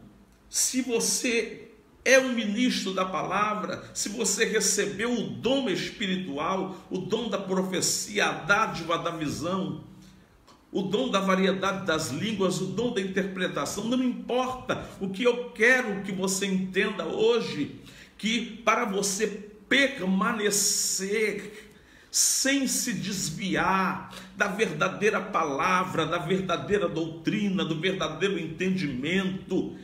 se você é um ministro da palavra, se você recebeu o dom espiritual, o dom da profecia, a dádiva da visão, o dom da variedade das línguas, o dom da interpretação, não importa. O que eu quero que você entenda hoje, que para você permanecer sem se desviar da verdadeira palavra, da verdadeira doutrina, do verdadeiro entendimento,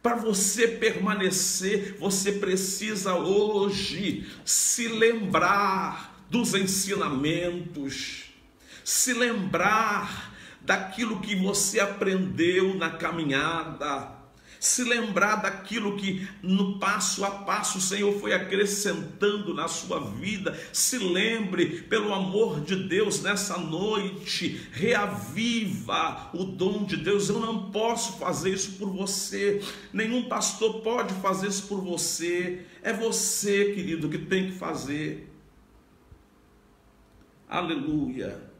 para você permanecer, você precisa hoje se lembrar dos ensinamentos, se lembrar daquilo que você aprendeu na caminhada, se lembrar daquilo que no passo a passo o Senhor foi acrescentando na sua vida. Se lembre, pelo amor de Deus, nessa noite, reaviva o dom de Deus. Eu não posso fazer isso por você, nenhum pastor pode fazer isso por você, é você, querido, que tem que fazer. Aleluia.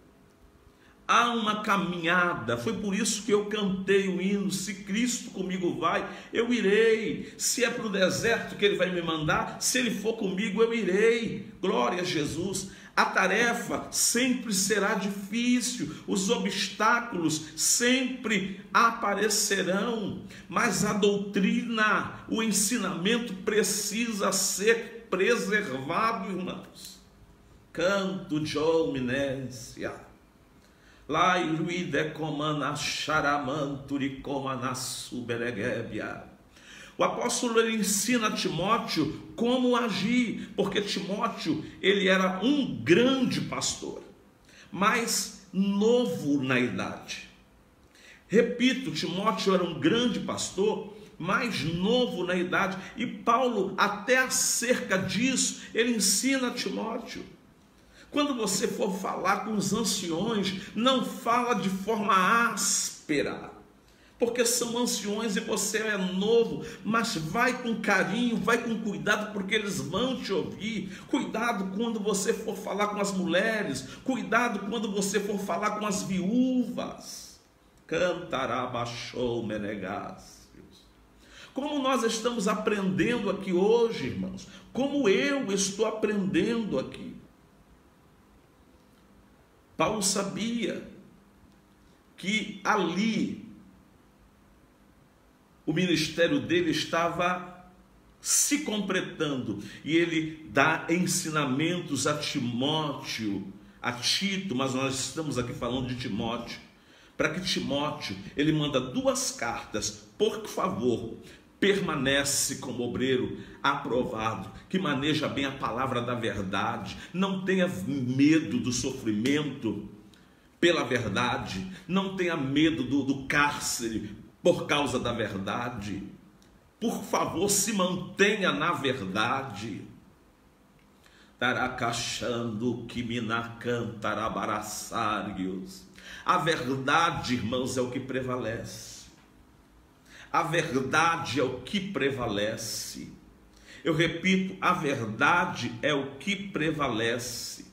Há uma caminhada, foi por isso que eu cantei o hino: se Cristo comigo vai, eu irei. Se é para o deserto que Ele vai me mandar, se Ele for comigo, eu irei. Glória a Jesus. A tarefa sempre será difícil, os obstáculos sempre aparecerão, mas a doutrina, o ensinamento precisa ser preservado, irmãos. Canto de Omnésia. Lai ruide comana charamanturi comana suberegebia. O apóstolo ele ensina a Timóteo como agir, porque Timóteo ele era um grande pastor, mas novo na idade. Repito, Timóteo era um grande pastor, mais novo na idade, e Paulo até acerca disso ele ensina a Timóteo. Quando você for falar com os anciões, não fala de forma áspera, porque são anciões e você é novo, mas vai com carinho, vai com cuidado, porque eles vão te ouvir. Cuidado quando você for falar com as mulheres, cuidado quando você for falar com as viúvas. Cantarabachou menegácios. Como nós estamos aprendendo aqui hoje, irmãos, como eu estou aprendendo aqui. Paulo sabia que ali o ministério dele estava se completando e ele dá ensinamentos a Timóteo, a Tito, mas nós estamos aqui falando de Timóteo, para que Timóteo, ele manda 2 cartas, por favor, permanece como obreiro aprovado, que maneja bem a palavra da verdade, não tenha medo do sofrimento pela verdade, não tenha medo do cárcere por causa da verdade, por favor, se mantenha na verdade. Taracachando que minacantarabarassários. A verdade, irmãos, é o que prevalece. A verdade é o que prevalece. Eu repito, a verdade é o que prevalece.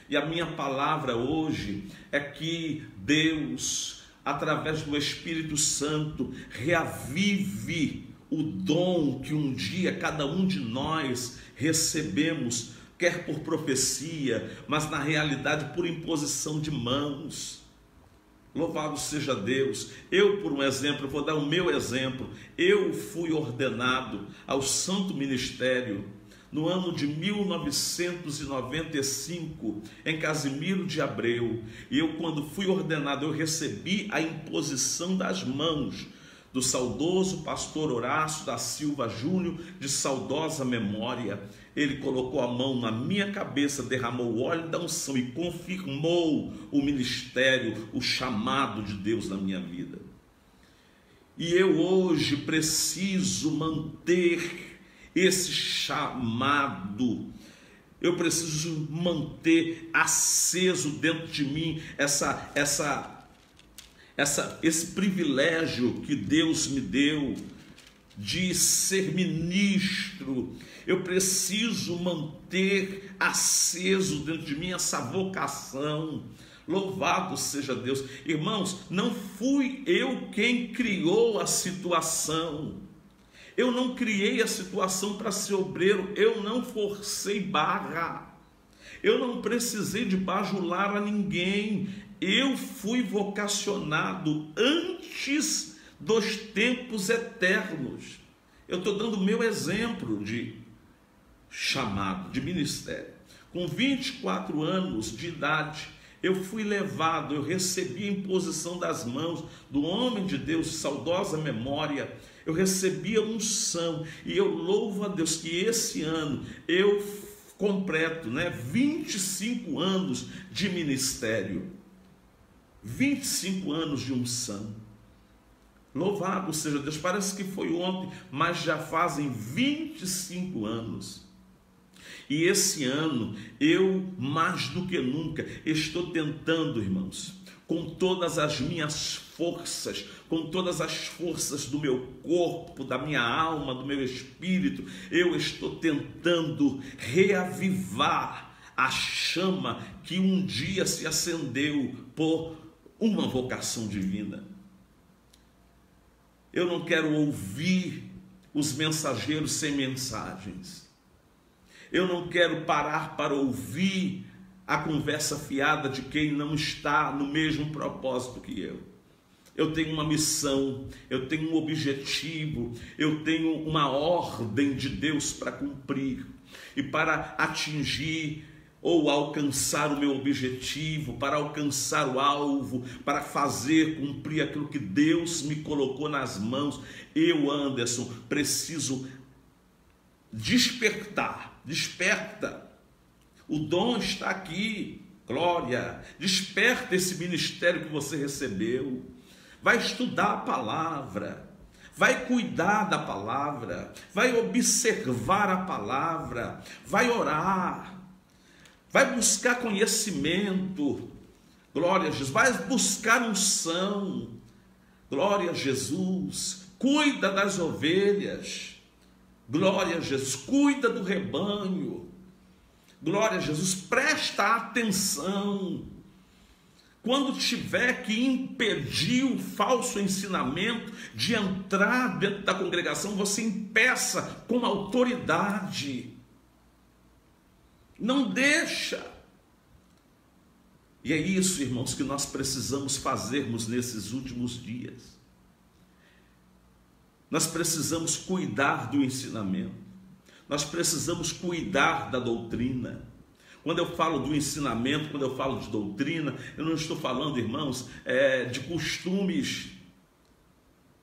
E a minha palavra hoje é que Deus, através do Espírito Santo, reavive o dom que um dia cada um de nós recebemos, quer por profecia, mas na realidade por imposição de mãos. Louvado seja Deus. Eu, por um exemplo, vou dar o meu exemplo. Eu fui ordenado ao santo ministério no ano de 1995, em Casimiro de Abreu. E eu, quando fui ordenado, eu recebi a imposição das mãos do saudoso pastor Horácio da Silva Júnior, de saudosa memória. Ele colocou a mão na minha cabeça, derramou o óleo da unção e confirmou o ministério, o chamado de Deus na minha vida. E eu hoje preciso manter esse chamado, eu preciso manter aceso dentro de mim esse privilégio que Deus me deu de ser ministro. Eu preciso manter aceso dentro de mim essa vocação. Louvado seja Deus. Irmãos, não fui eu quem criou a situação. Eu não criei a situação para ser obreiro. Eu não forcei barra. Eu não precisei de bajular a ninguém. Eu fui vocacionado antes dos tempos eternos. Eu estou dando o meu exemplo de chamado, de ministério. Com 24 anos de idade, eu fui levado, eu recebi a imposição das mãos do homem de Deus, de saudosa memória. Eu recebi a unção e eu louvo a Deus que esse ano eu completo, 25 anos de ministério. 25 anos de unção. Louvado seja Deus. Parece que foi ontem, mas já fazem 25 anos. E esse ano, eu mais do que nunca estou tentando, irmãos, com todas as minhas forças, com todas as forças do meu corpo, da minha alma, do meu espírito, eu estou tentando reavivar a chama que um dia se acendeu por uma vocação divina. Eu não quero ouvir os mensageiros sem mensagens. Eu não quero parar para ouvir a conversa fiada de quem não está no mesmo propósito que eu. Eu tenho uma missão, eu tenho um objetivo, eu tenho uma ordem de Deus para cumprir. E para atingir ou alcançar o meu objetivo, para alcançar o alvo, para fazer cumprir aquilo que Deus me colocou nas mãos, eu, Anderson, preciso despertar. Desperta. O dom está aqui. Glória. Desperta esse ministério que você recebeu. Vai estudar a palavra. Vai cuidar da palavra. Vai observar a palavra. Vai orar. Vai buscar conhecimento. Glória a Jesus. Vai buscar unção. Glória a Jesus. Cuida das ovelhas. Glória a Jesus. Cuida do rebanho. Glória a Jesus. Presta atenção. Quando tiver que impedir o falso ensinamento de entrar dentro da congregação, você impeça com autoridade. Não deixa. E é isso, irmãos, que nós precisamos fazermos nesses últimos dias. Nós precisamos cuidar do ensinamento. Nós precisamos cuidar da doutrina. Quando eu falo do ensinamento, quando eu falo de doutrina, eu não estou falando, irmãos, de costumes.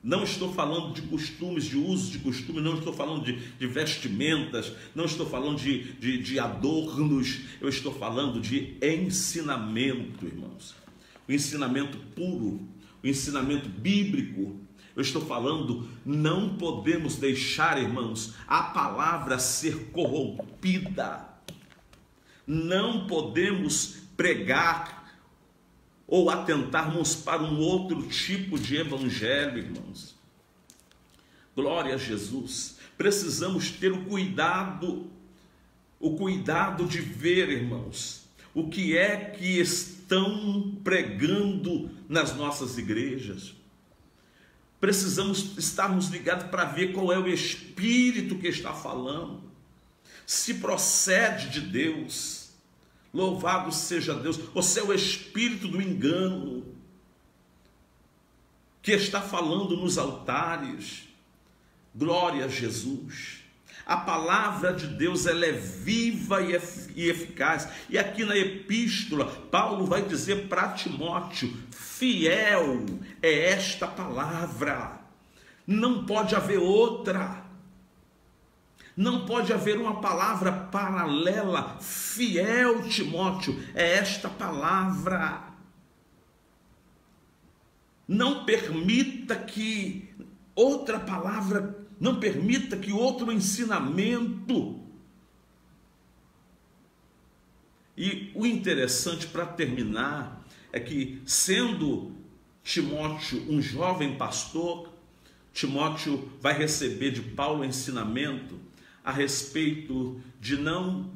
Não estou falando de costumes, de uso de costumes, não estou falando de vestimentas, não estou falando de adornos, eu estou falando de ensinamento, irmãos. O ensinamento puro, o ensinamento bíblico. Eu estou falando, não podemos deixar, irmãos, a palavra ser corrompida. Não podemos pregar ou atentarmos para um outro tipo de evangelho, irmãos. Glória a Jesus. Precisamos ter o cuidado de ver, irmãos, o que é que estão pregando nas nossas igrejas. Precisamos estarmos ligados para ver qual é o Espírito que está falando, se procede de Deus. Louvado seja Deus. Ou se é o espírito do engano que está falando nos altares. Glória a Jesus. A palavra de Deus, ela é viva e eficaz. E aqui na epístola, Paulo vai dizer para Timóteo: fiel é esta palavra. Não pode haver outra. Não pode haver uma palavra paralela. Fiel, Timóteo, é esta palavra. Não permita que outra palavra, não permita que outro ensinamento. E o interessante, para terminar, é que, sendo Timóteo um jovem pastor, Timóteo vai receber de Paulo ensinamento a respeito de não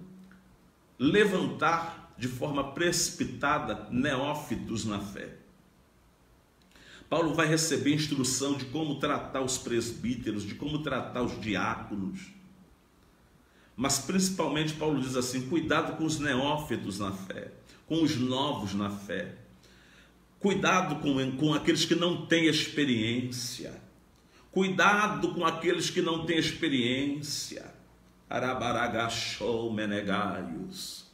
levantar de forma precipitada neófitos na fé. Paulo vai receber instrução de como tratar os presbíteros, de como tratar os diáconos. Mas principalmente Paulo diz assim: cuidado com os neófitos na fé, com os novos na fé. Cuidado com aqueles que não têm experiência. Cuidado com aqueles que não têm experiência. Arabaragachou menegaios,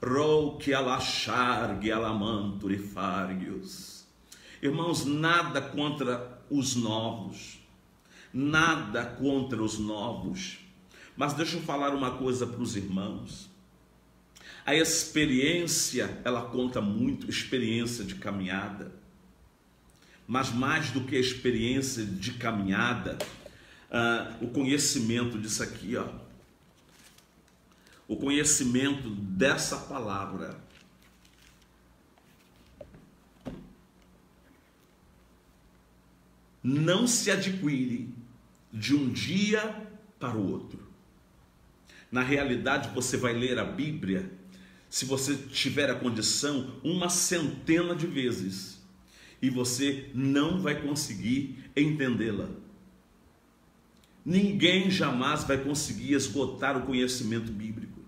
rouque alachargue alamanturifários. Irmãos, nada contra os novos, nada contra os novos, mas deixa eu falar uma coisa para os irmãos. A experiência, ela conta muito, experiência de caminhada, mas mais do que a experiência de caminhada, o conhecimento disso aqui, ó. O conhecimento dessa palavra. Não se adquire de um dia para o outro. Na realidade, você vai ler a Bíblia, se você tiver a condição, 100 de vezes, e você não vai conseguir entendê-la. Ninguém jamais vai conseguir esgotar o conhecimento bíblico.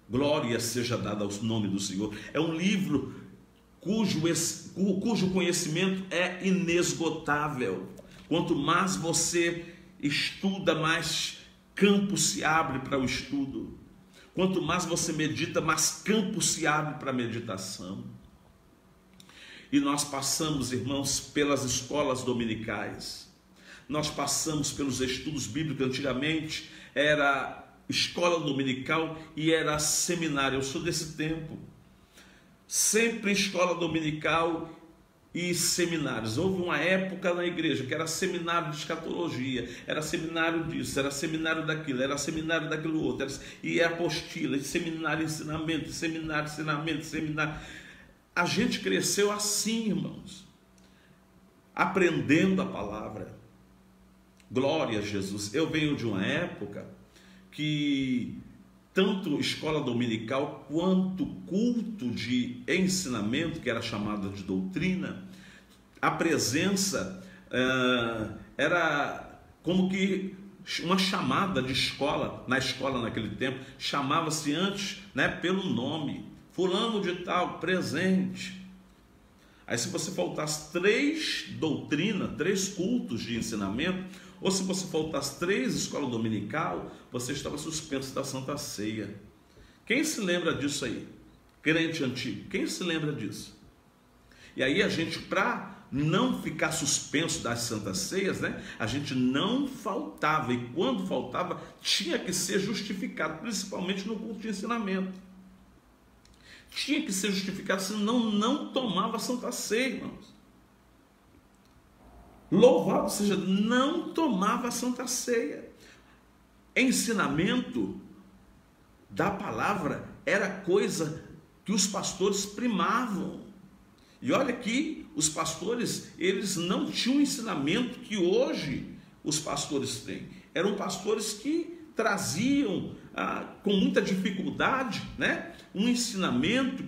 Glória seja dada ao nome do Senhor. É um livro cujo conhecimento é inesgotável. Quanto mais você estuda, mais campo se abre para o estudo. Quanto mais você medita, mais campo se abre para a meditação. E nós passamos, irmãos, pelas escolas dominicais. Nós passamos pelos estudos bíblicos. Antigamente era escola dominical e era seminário. Eu sou desse tempo. Sempre escola dominical e seminários. Houve uma época na igreja que era seminário de escatologia, era seminário disso, era seminário daquilo, era seminário daquilo outro, e apostila, seminário, ensinamento, seminário, ensinamento, seminário. A gente cresceu assim, irmãos, aprendendo a palavra. Glória a Jesus. Eu venho de uma época que tanto escola dominical quanto culto de ensinamento, que era chamada de doutrina, a presença era como que uma chamada de escola. Na escola naquele tempo chamava-se antes, né, pelo nome, fulano de tal, presente. Aí se você faltasse 3 doutrinas, 3 cultos de ensinamento, ou se você faltasse 3 escolas dominical, você estava suspenso da Santa Ceia. Quem se lembra disso aí? Crente antigo, quem se lembra disso? E aí a gente, para não ficar suspenso das Santas Ceias, né, a gente não faltava, e quando faltava, tinha que ser justificado, principalmente no culto de ensinamento. Tinha que ser justificado, senão não tomava a Santa Ceia, irmãos. Louvado seja, não tomava a Santa Ceia. Ensinamento da palavra era coisa que os pastores primavam. E olha que os pastores, eles não tinham o ensinamento que hoje os pastores têm. Eram pastores que traziam com muita dificuldade, né, um ensinamento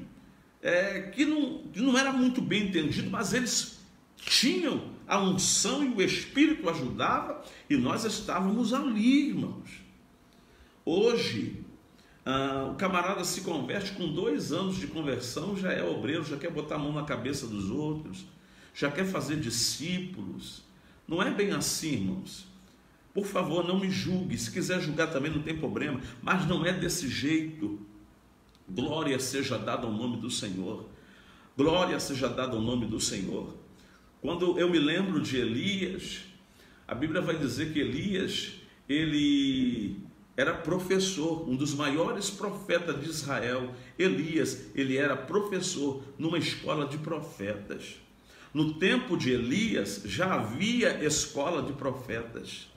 que não era muito bem entendido, mas eles tinham a unção e o Espírito ajudava, e nós estávamos ali, irmãos. Hoje, o camarada se converte com 2 anos de conversão, já é obreiro, já quer botar a mão na cabeça dos outros, já quer fazer discípulos. Não é bem assim, irmãos. Por favor, não me julgue. Se quiser julgar também não tem problema, mas não é desse jeito. Glória seja dada ao nome do Senhor. Glória seja dada ao nome do Senhor. Quando eu me lembro de Elias, a Bíblia vai dizer que Elias, ele era professor, um dos maiores profetas de Israel. Elias, ele era professor numa escola de profetas. No tempo de Elias, já havia escola de profetas.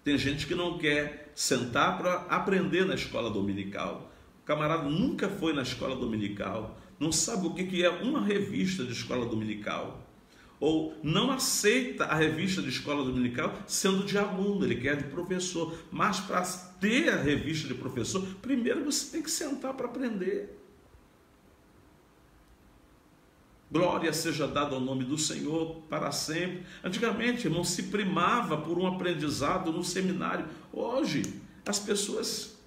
Tem gente que não quer sentar para aprender na escola dominical. O camarada nunca foi na escola dominical, não sabe o que é uma revista de escola dominical. Ou não aceita a revista de escola dominical sendo de aluno, ele quer de professor. Mas para ter a revista de professor, primeiro você tem que sentar para aprender. Glória seja dada ao nome do Senhor para sempre. Antigamente, irmão, se primava por um aprendizado no seminário. Hoje, as pessoas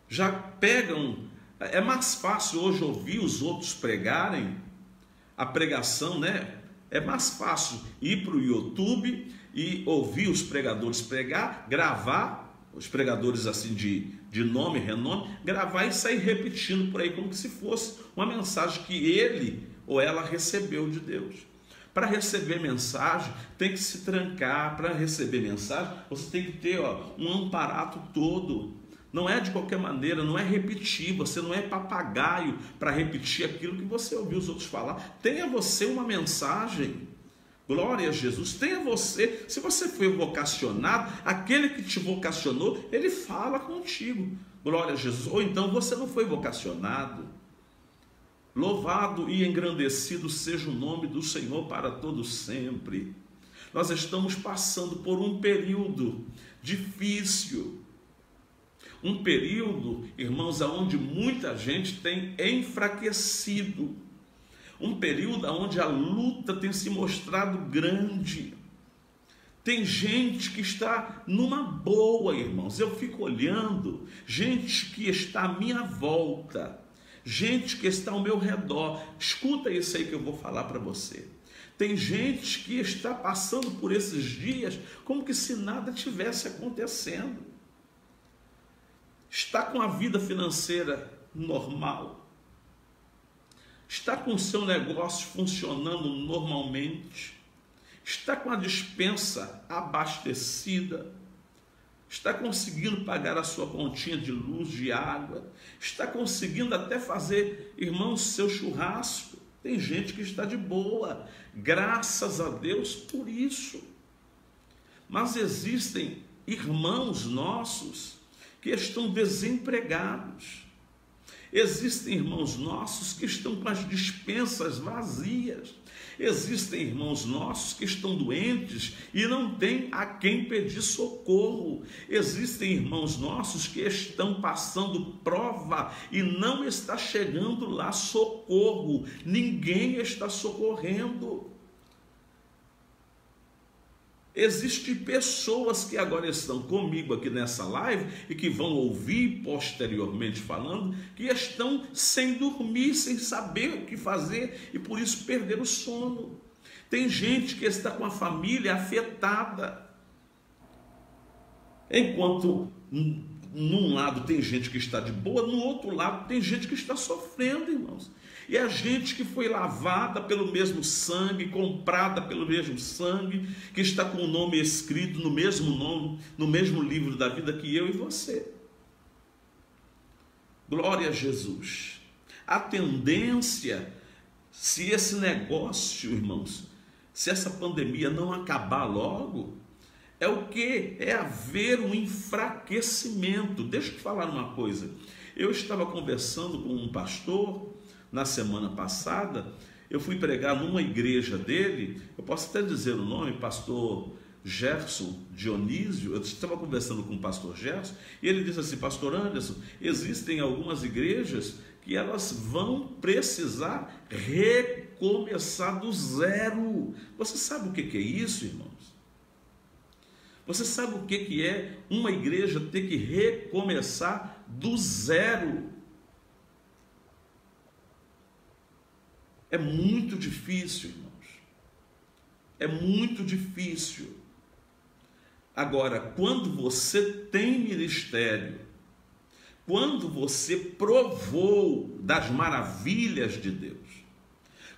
já pegam. É mais fácil hoje ouvir os outros pregarem. A pregação, né? É mais fácil ir para o YouTube e ouvir os pregadores pregar, gravar, os pregadores assim de nome e renome, gravar e sair repetindo por aí como que se fosse uma mensagem que ele ou ela recebeu de Deus. Para receber mensagem, tem que se trancar. Para receber mensagem, você tem que ter um aparato todo. Não é de qualquer maneira, não é repetir, você não é papagaio para repetir aquilo que você ouviu os outros falar. Tenha você uma mensagem, glória a Jesus, tenha você, se você foi vocacionado, aquele que te vocacionou, ele fala contigo, glória a Jesus. Ou então você não foi vocacionado. Louvado e engrandecido seja o nome do Senhor para todo sempre. Nós estamos passando por um período difícil, um período, irmãos, onde muita gente tem enfraquecido, um período onde a luta tem se mostrado grande. Tem gente que está numa boa, irmãos. Eu fico olhando, gente que está à minha volta, gente que está ao meu redor. Escuta isso aí que eu vou falar para você. Tem gente que está passando por esses dias como que se nada tivesse acontecendo. está com a vida financeira normal, está com o seu negócio funcionando normalmente, está com a despensa abastecida, está conseguindo pagar a sua continha de luz, de água, está conseguindo até fazer, irmãos, seu churrasco. Tem gente que está de boa, graças a Deus por isso. Mas existem irmãos nossos que estão desempregados. Existem irmãos nossos que estão com as despensas vazias. Existem irmãos nossos que estão doentes e não têm a quem pedir socorro. Existem irmãos nossos que estão passando prova e não está chegando lá socorro. Ninguém está socorrendo. Existem pessoas que agora estão comigo aqui nessa live e que vão ouvir posteriormente falando, que estão sem dormir, sem saber o que fazer e por isso perderam o sono. Tem gente que está com a família afetada. Enquanto num lado tem gente que está de boa, no outro lado tem gente que está sofrendo, irmãos. E a gente que foi lavada pelo mesmo sangue, comprada pelo mesmo sangue, que está com o nome escrito no mesmo nome, no mesmo livro da vida que eu e você. Glória a Jesus. A tendência, se esse negócio, irmãos, se essa pandemia não acabar logo, é o que? É haver um enfraquecimento. Deixa eu te falar uma coisa. Eu estava conversando com um pastor na semana passada. Eu fui pregar numa igreja dele, eu posso até dizer o nome, pastor Gerson Dionísio. Eu estava conversando com o pastor Gerson e ele disse assim: pastor Anderson, existem algumas igrejas que elas vão precisar recomeçar do zero. Você sabe o que é isso, irmãos? Você sabe o que é uma igreja ter que recomeçar do zero? É muito difícil, irmãos. É muito difícil. Agora, quando você tem ministério, quando você provou das maravilhas de Deus,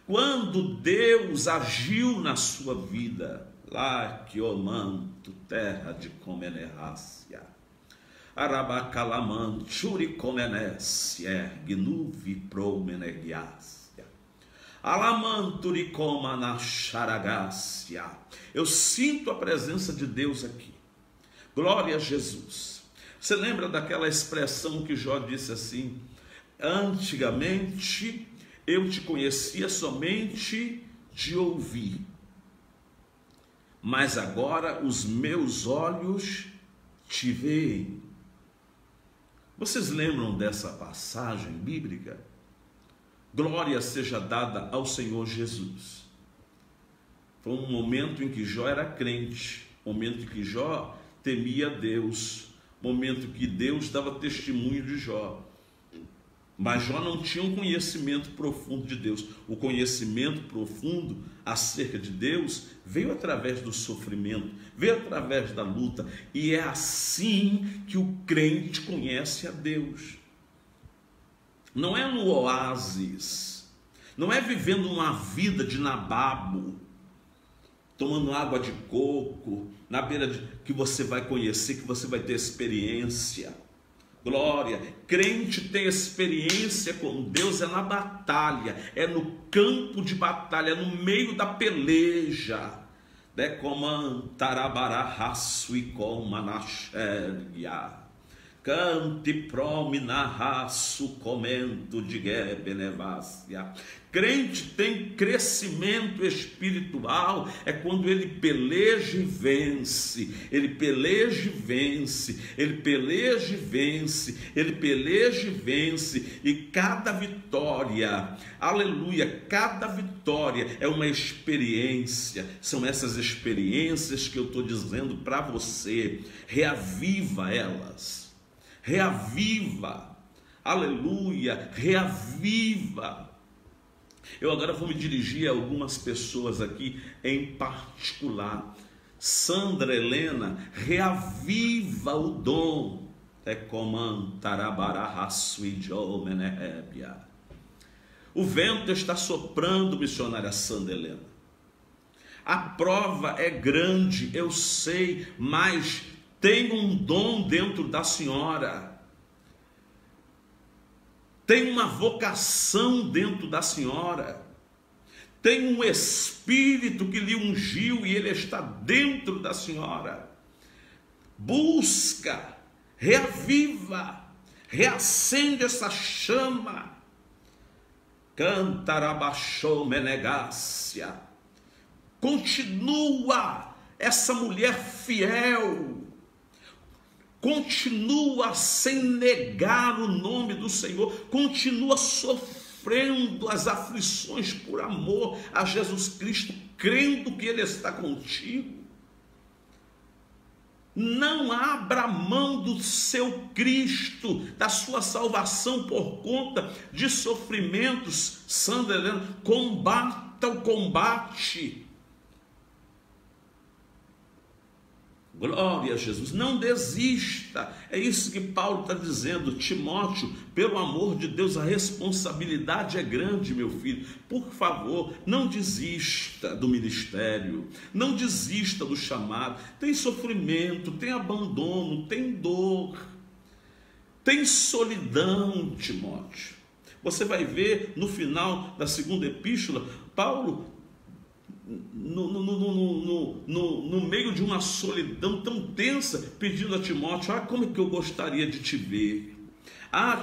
quando Deus agiu na sua vida, lá que omanto, terra de comenerrácia, arabacalaman, churicomenés, ergnuvi promenegias. Alamantурicoma na charagácia. Eu sinto a presença de Deus aqui. Glória a Jesus. Você lembra daquela expressão que Jó disse assim: antigamente eu te conhecia somente de ouvir, mas agora os meus olhos te veem. Vocês lembram dessa passagem bíblica? Glória seja dada ao Senhor Jesus. Foi um momento em que Jó era crente, momento em que Jó temia Deus, momento que Deus dava testemunho de Jó. Mas Jó não tinha um conhecimento profundo de Deus. O conhecimento profundo acerca de Deus veio através do sofrimento, veio através da luta. E é assim que o crente conhece a Deus. Não é no oásis, não é vivendo uma vida de nababo, tomando água de coco, na beira de que você vai conhecer, que você vai ter experiência. Glória, crente tem experiência com Deus, é na batalha, é no campo de batalha, é no meio da peleja. Cante promina raço comento de gebenevácia. Crente tem crescimento espiritual é quando ele peleja e vence, ele peleja e vence, ele peleja e vence, ele peleja e vence, e cada vitória, aleluia, cada vitória é uma experiência. São essas experiências que eu estou dizendo para você, reaviva elas. Reaviva, aleluia, reaviva. Eu agora vou me dirigir a algumas pessoas aqui em particular. Sandra Helena, reaviva o dom. O vento está soprando, missionária Sandra Helena. A prova é grande, eu sei, mas tem um dom dentro da senhora. Tem uma vocação dentro da senhora. Tem um espírito que lhe ungiu e ele está dentro da senhora. Busca, reaviva, reacende essa chama. Cantarabachou menegácia. Continua essa mulher fiel. Continua sem negar o nome do Senhor. Continua sofrendo as aflições por amor a Jesus Cristo, crendo que Ele está contigo. Não abra mão do seu Cristo, da sua salvação por conta de sofrimentos. Sandra Helena, combata o combate. Glória a Jesus, não desista. É isso que Paulo está dizendo. Timóteo, pelo amor de Deus, a responsabilidade é grande, meu filho. Por favor, não desista do ministério, não desista do chamado. Tem sofrimento, tem abandono, tem dor, tem solidão, Timóteo. Você vai ver no final da segunda epístola, Paulo no meio de uma solidão tão tensa, pedindo a Timóteo: como é que eu gostaria de te ver.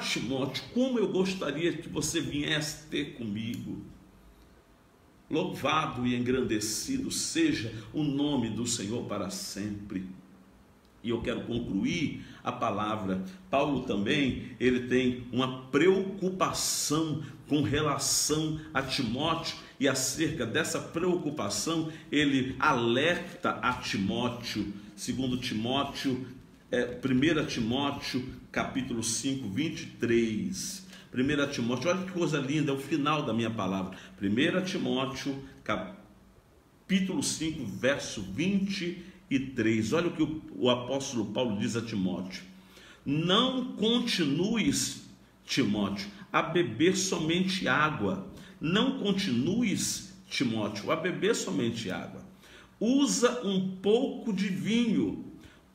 Timóteo, como eu gostaria que você viesse ter comigo. Louvado e engrandecido seja o nome do Senhor para sempre. E eu quero concluir a palavra. Paulo também, ele tem uma preocupação com relação a Timóteo, e acerca dessa preocupação, ele alerta a Timóteo, segundo Timóteo, 1 Timóteo, capítulo 5, 23. 1 Timóteo, olha que coisa linda, é o final da minha palavra. 1 Timóteo, capítulo 5, verso 23. Olha o que o apóstolo Paulo diz a Timóteo: não continues, Timóteo, a beber somente água. Não continues, Timóteo, a beber somente água. Usa um pouco de vinho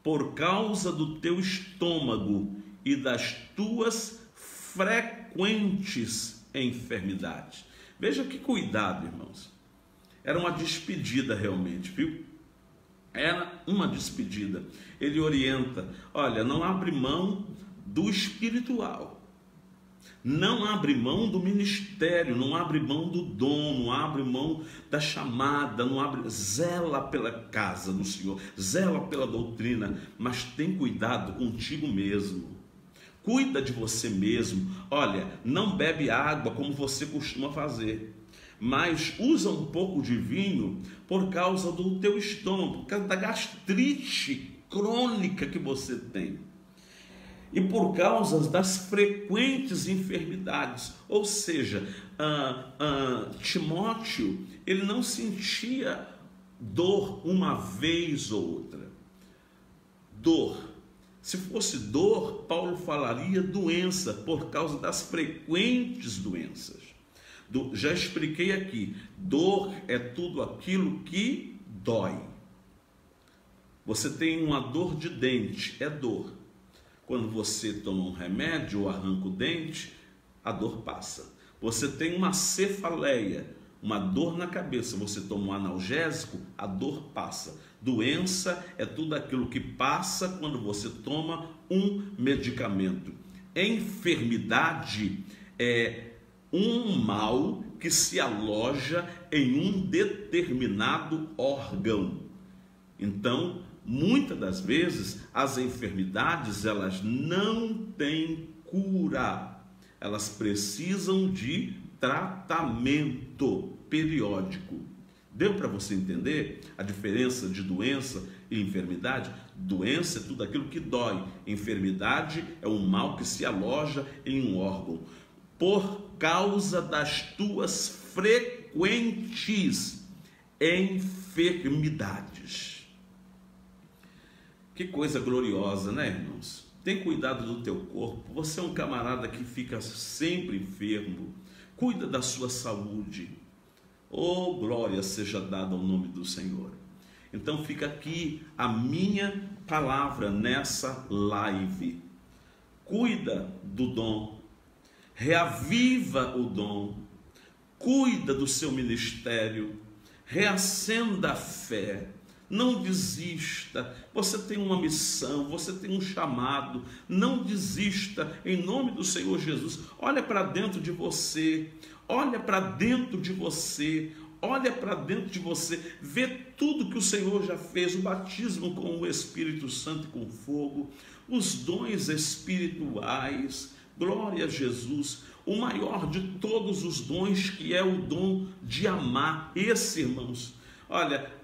por causa do teu estômago e das tuas frequentes enfermidades. Veja que cuidado, irmãos. Era uma despedida realmente, viu? Era uma despedida. Ele orienta: olha, não abre mão do espiritual. Não abre mão do ministério, não abre mão do dom, não abre mão da chamada, zela pela casa do Senhor, zela pela doutrina, mas tem cuidado contigo mesmo. Cuida de você mesmo. Olha, não bebe água como você costuma fazer, mas usa um pouco de vinho por causa do teu estômago, por causa da gastrite crônica que você tem. E por causa das frequentes enfermidades. Ou seja, Timóteo, ele não sentia dor uma vez ou outra. Dor. Se fosse dor, Paulo falaria doença, por causa das frequentes doenças. Já expliquei aqui, dor é tudo aquilo que dói. Você tem uma dor de dente, é dor. Quando você toma um remédio ou arranca o dente, a dor passa. Você tem uma cefaleia, uma dor na cabeça, você toma um analgésico, a dor passa. Doença é tudo aquilo que passa quando você toma um medicamento. Enfermidade é um mal que se aloja em um determinado órgão. Então, muitas das vezes, as enfermidades, elas não têm cura. Elas precisam de tratamento periódico. Deu para você entender a diferença de doença e enfermidade? Doença é tudo aquilo que dói. Enfermidade é um mal que se aloja em um órgão. Por causa das tuas frequentes enfermidades. Que coisa gloriosa, né, irmãos? Tem cuidado do teu corpo. Você é um camarada que fica sempre enfermo. Cuida da sua saúde. Oh, glória seja dada ao nome do Senhor. Então fica aqui a minha palavra nessa live. Cuida do dom. Reaviva o dom. Cuida do seu ministério. Reacenda a fé. Não desista, você tem uma missão, você tem um chamado, não desista, em nome do Senhor Jesus. Olha para dentro de você, olha para dentro de você, olha para dentro de você, vê tudo que o Senhor já fez, o batismo com o Espírito Santo e com fogo, os dons espirituais, glória a Jesus, o maior de todos os dons, que é o dom de amar. Esse, irmãos, olha,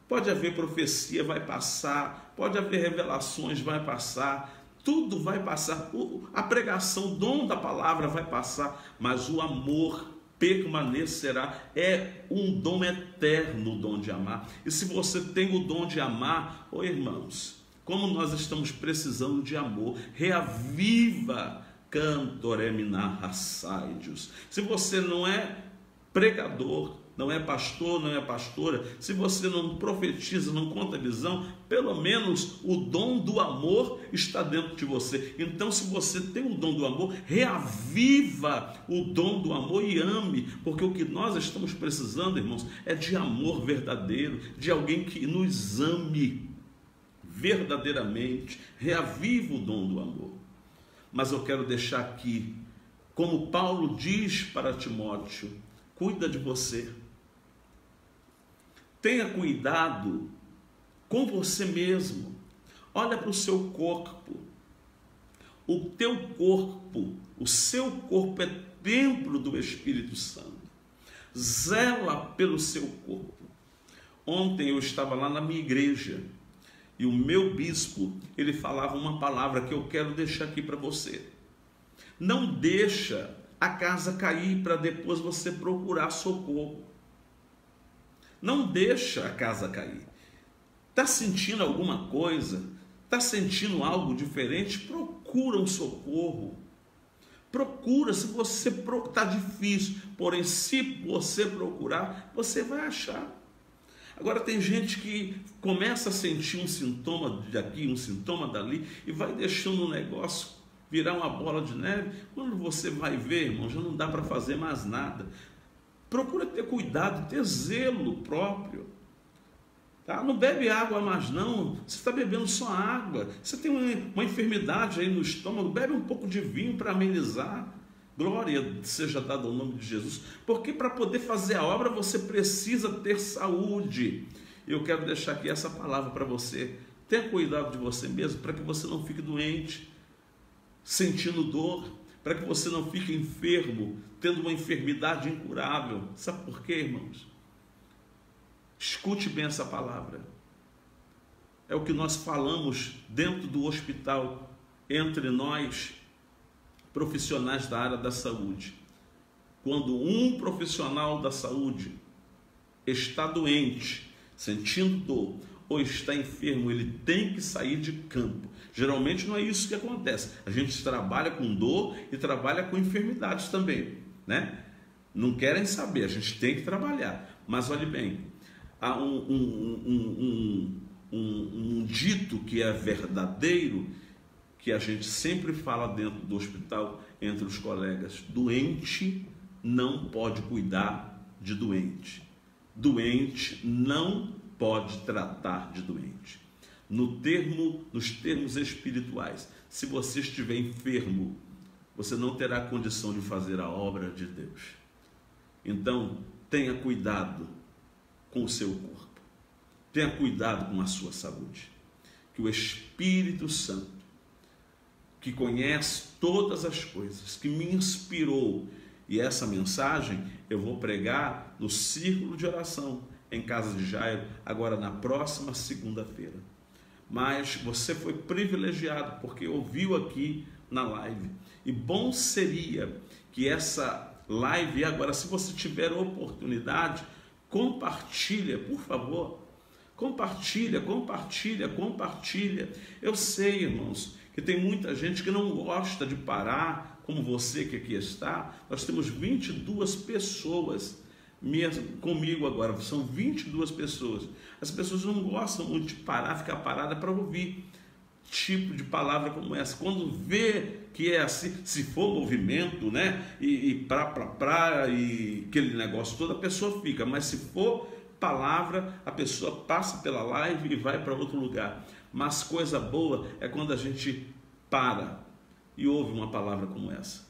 pode haver profecia, vai passar, pode haver revelações, vai passar, tudo vai passar, a pregação, o dom da palavra vai passar, mas o amor permanecerá. É um dom eterno, o dom de amar. E se você tem o dom de amar, oh irmãos, como nós estamos precisando de amor, reaviva cantoreminar rassaidios. Se você não é pregador, não é pastor, não é pastora, se você não profetiza, não conta visão, pelo menos o dom do amor está dentro de você. Então, se você tem o dom do amor, reaviva o dom do amor e ame, porque o que nós estamos precisando, irmãos, é de amor verdadeiro, de alguém que nos ame verdadeiramente. Reaviva o dom do amor. Mas eu quero deixar aqui, como Paulo diz para Timóteo, cuida de você. Tenha cuidado com você mesmo. Olha para o seu corpo. O teu corpo, o seu corpo é templo do Espírito Santo. Zela pelo seu corpo. Ontem eu estava lá na minha igreja e o meu bispo, ele falava uma palavra que eu quero deixar aqui para você. Não deixa a casa cair para depois você procurar socorro. Não deixa a casa cair. Está sentindo alguma coisa? Está sentindo algo diferente? Procura um socorro. Procura, se você está difícil, porém se você procurar, você vai achar. Agora tem gente que começa a sentir um sintoma daqui, um sintoma dali, e vai deixando o negócio virar uma bola de neve. Quando você vai ver, irmão, já não dá para fazer mais nada. Procura ter cuidado, ter zelo próprio. Tá? Não bebe água mais não, você está bebendo só água. Você tem uma enfermidade aí no estômago, bebe um pouco de vinho para amenizar. Glória seja dada ao nome de Jesus. Porque para poder fazer a obra você precisa ter saúde. Eu quero deixar aqui essa palavra para você. Tenha cuidado de você mesmo para que você não fique doente, sentindo dor, para que você não fique enfermo, tendo uma enfermidade incurável. Sabe por quê, irmãos? Escute bem essa palavra. É o que nós falamos dentro do hospital, entre nós, profissionais da área da saúde. Quando um profissional da saúde está doente, sentindo dor, ou está enfermo, ele tem que sair de campo. Geralmente não é isso que acontece. A gente trabalha com dor e trabalha com enfermidades também, né? Não querem saber, a gente tem que trabalhar. Mas olhe bem, há um dito que é verdadeiro, que a gente sempre fala dentro do hospital, entre os colegas: doente não pode cuidar de doente. Doente não pode tratar de doente. Nos termos espirituais, se você estiver enfermo, você não terá condição de fazer a obra de Deus. Então, tenha cuidado com o seu corpo. Tenha cuidado com a sua saúde. Que o Espírito Santo, que conhece todas as coisas, que me inspirou, e essa mensagem eu vou pregar no círculo de oração em casa de Jairo, agora na próxima segunda-feira. Mas você foi privilegiado porque ouviu aqui na live. E bom seria que essa live, agora, se você tiver oportunidade, compartilha, por favor. Compartilha. Eu sei, irmãos, que tem muita gente que não gosta de parar, como você que aqui está. Nós temos 22 pessoas comigo agora, são 22 pessoas. As pessoas não gostam muito de parar, ficar parada para ouvir tipo de palavra como essa. Quando vê que é assim, se for movimento, né, e aquele negócio todo, a pessoa fica, mas se for palavra, a pessoa passa pela live e vai para outro lugar. Mas coisa boa é quando a gente para e ouve uma palavra como essa.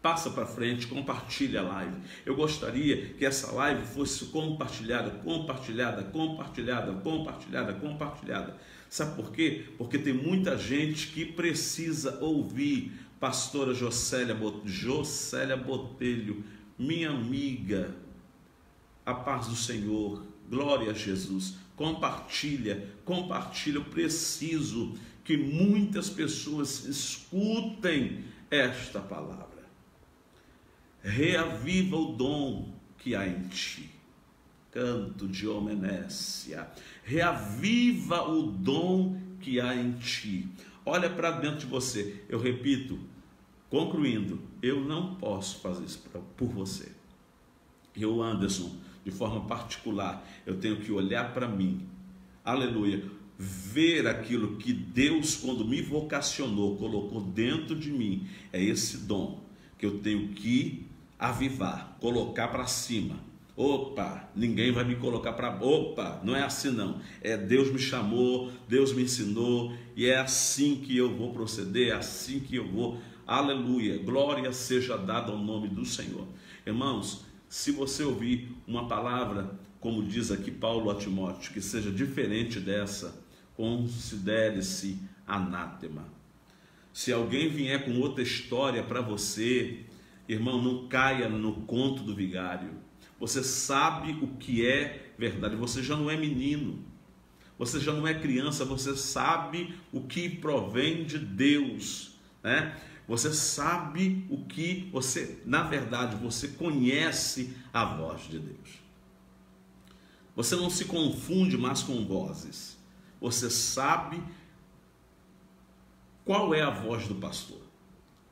Passa para frente, compartilha a live. Eu gostaria que essa live fosse compartilhada. Sabe por quê? Porque tem muita gente que precisa ouvir. Pastora Jocélia Botelho, minha amiga, a paz do Senhor, glória a Jesus. Compartilha. Eu preciso que muitas pessoas escutem esta palavra. Reaviva o dom que há em ti. Canto de homenécia. Reaviva o dom que há em ti. Olha para dentro de você. Eu repito, concluindo, eu não posso fazer isso por você. Eu, Anderson, de forma particular, eu tenho que olhar para mim. Aleluia. Ver aquilo que Deus, quando me vocacionou, colocou dentro de mim. É esse dom que eu tenho que avivar, colocar para cima. Opa, ninguém vai me colocar para... Opa, não é assim não. É Deus me chamou, Deus me ensinou, e é assim que eu vou proceder, é assim que eu vou... Aleluia, glória seja dada ao nome do Senhor. Irmãos, se você ouvir uma palavra, como diz aqui Paulo a Timóteo, que seja diferente dessa, considere-se anátema. Se alguém vier com outra história para você, irmão, não caia no conto do vigário. Você sabe o que é verdade. Você já não é menino. Você já não é criança. Você sabe o que provém de Deus, né? Você sabe o que você, na verdade, você conhece a voz de Deus. Você não se confunde mais com vozes. Você sabe qual é a voz do pastor,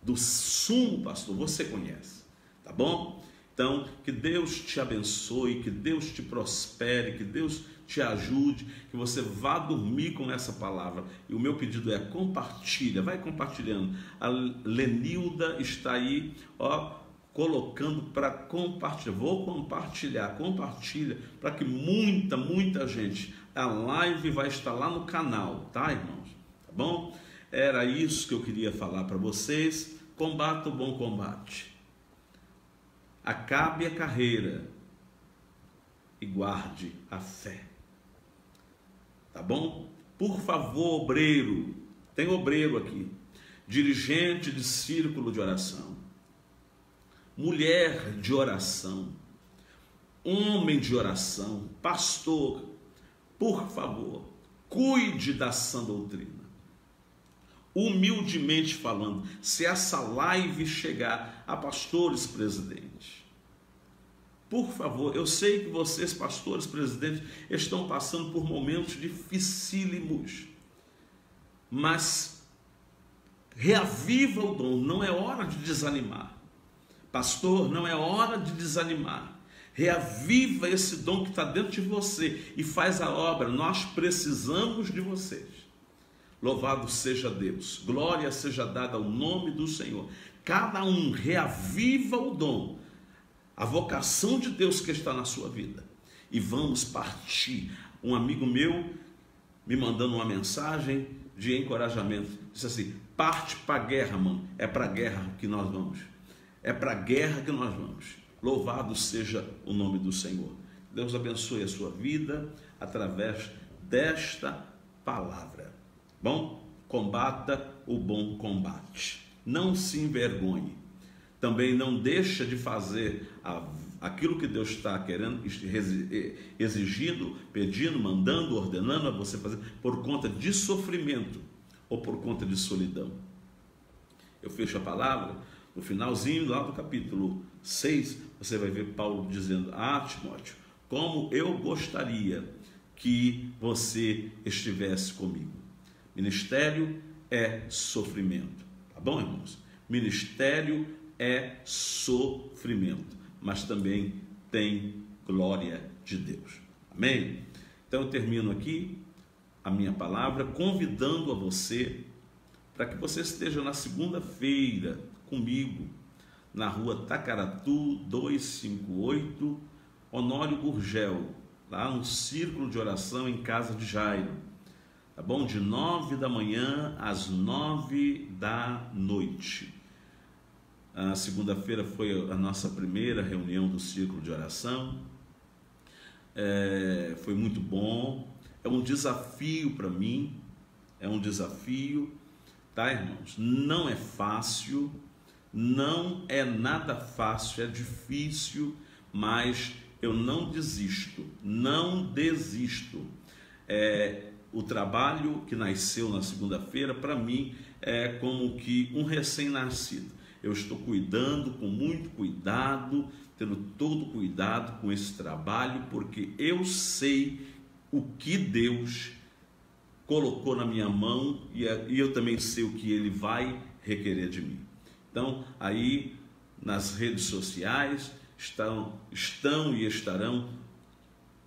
do sumo pastor, você conhece, tá bom? Então, que Deus te abençoe, que Deus te prospere, que Deus te ajude, que você vá dormir com essa palavra. E o meu pedido é: compartilha, vai compartilhando. A Lenilda está aí, ó, colocando para compartilhar. Vou compartilhar, compartilha, para que muita gente, a live vai estar lá no canal, tá, irmãos? Tá bom? Era isso que eu queria falar para vocês. Combata o bom combate. Acabe a carreira e guarde a fé. Tá bom? Por favor, obreiro, tem obreiro aqui, dirigente de círculo de oração, mulher de oração, homem de oração, pastor, por favor, cuide da sã doutrina. Humildemente falando, se essa live chegar a pastores presidentes, por favor, eu sei que vocês, pastores presidentes, estão passando por momentos dificílimos, mas reaviva o dom. Não é hora de desanimar. Pastor, não é hora de desanimar. Reaviva esse dom que está dentro de você e faz a obra. Nós precisamos de vocês. Louvado seja Deus, glória seja dada ao nome do Senhor. Cada um reaviva o dom, a vocação de Deus que está na sua vida. E vamos partir. Um amigo meu me mandando uma mensagem de encorajamento, disse assim: parte para a guerra, mano. É para a guerra que nós vamos. É para a guerra que nós vamos. Louvado seja o nome do Senhor. Deus abençoe a sua vida através desta palavra. Bom, combata o bom combate. Não se envergonhe. Também não deixa de fazer aquilo que Deus está querendo, exigindo, pedindo, mandando, ordenando a você fazer por conta de sofrimento ou por conta de solidão. Eu fecho a palavra, no finalzinho lá do capítulo 6, você vai ver Paulo dizendo: Timóteo, como eu gostaria que você estivesse comigo. Ministério é sofrimento. Tá bom, irmãos? Ministério é sofrimento, mas também tem glória de Deus. Amém? Então eu termino aqui a minha palavra convidando a você para que você esteja na segunda-feira comigo na rua Tacaratu 258, Honório Gurgel, lá no Círculo de Oração em Casa de Jairo, tá bom? De 9 da manhã às 9 da noite. A segunda-feira foi a nossa primeira reunião do Círculo de Oração, foi muito bom, é um desafio para mim, é um desafio, tá, irmãos? Não é fácil, não é nada fácil, é difícil, mas eu não desisto, não desisto. O trabalho que nasceu na segunda-feira, para mim, é como que um recém-nascido. Eu estou cuidando com muito cuidado, tendo todo cuidado com esse trabalho, porque eu sei o que Deus colocou na minha mão e eu também sei o que Ele vai requerer de mim. Então, aí nas redes sociais estão e estarão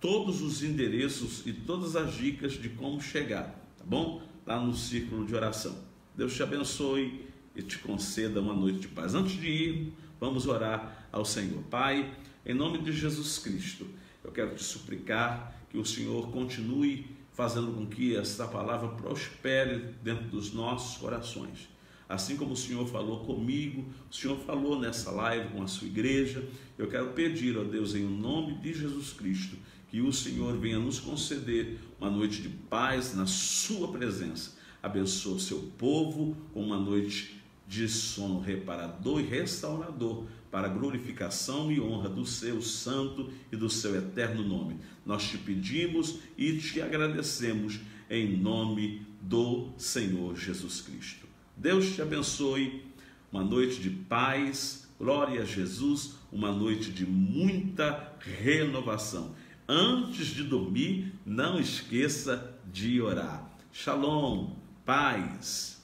todos os endereços e todas as dicas de como chegar, tá bom? Lá no Círculo de Oração. Deus te abençoe e te conceda uma noite de paz. Antes de ir, vamos orar ao Senhor. Pai, em nome de Jesus Cristo, eu quero te suplicar que o Senhor continue fazendo com que esta palavra prospere dentro dos nossos corações. Assim como o Senhor falou comigo, o Senhor falou nessa live com a sua igreja, eu quero pedir, ó Deus, em nome de Jesus Cristo, que o Senhor venha nos conceder uma noite de paz na sua presença. Abençoa o seu povo com uma noite de sono reparador e restaurador, para a glorificação e honra do seu santo e do seu eterno nome. Nós te pedimos e te agradecemos em nome do Senhor Jesus Cristo. Deus te abençoe, uma noite de paz, glória a Jesus, uma noite de muita renovação. Antes de dormir, não esqueça de orar. Shalom, paz.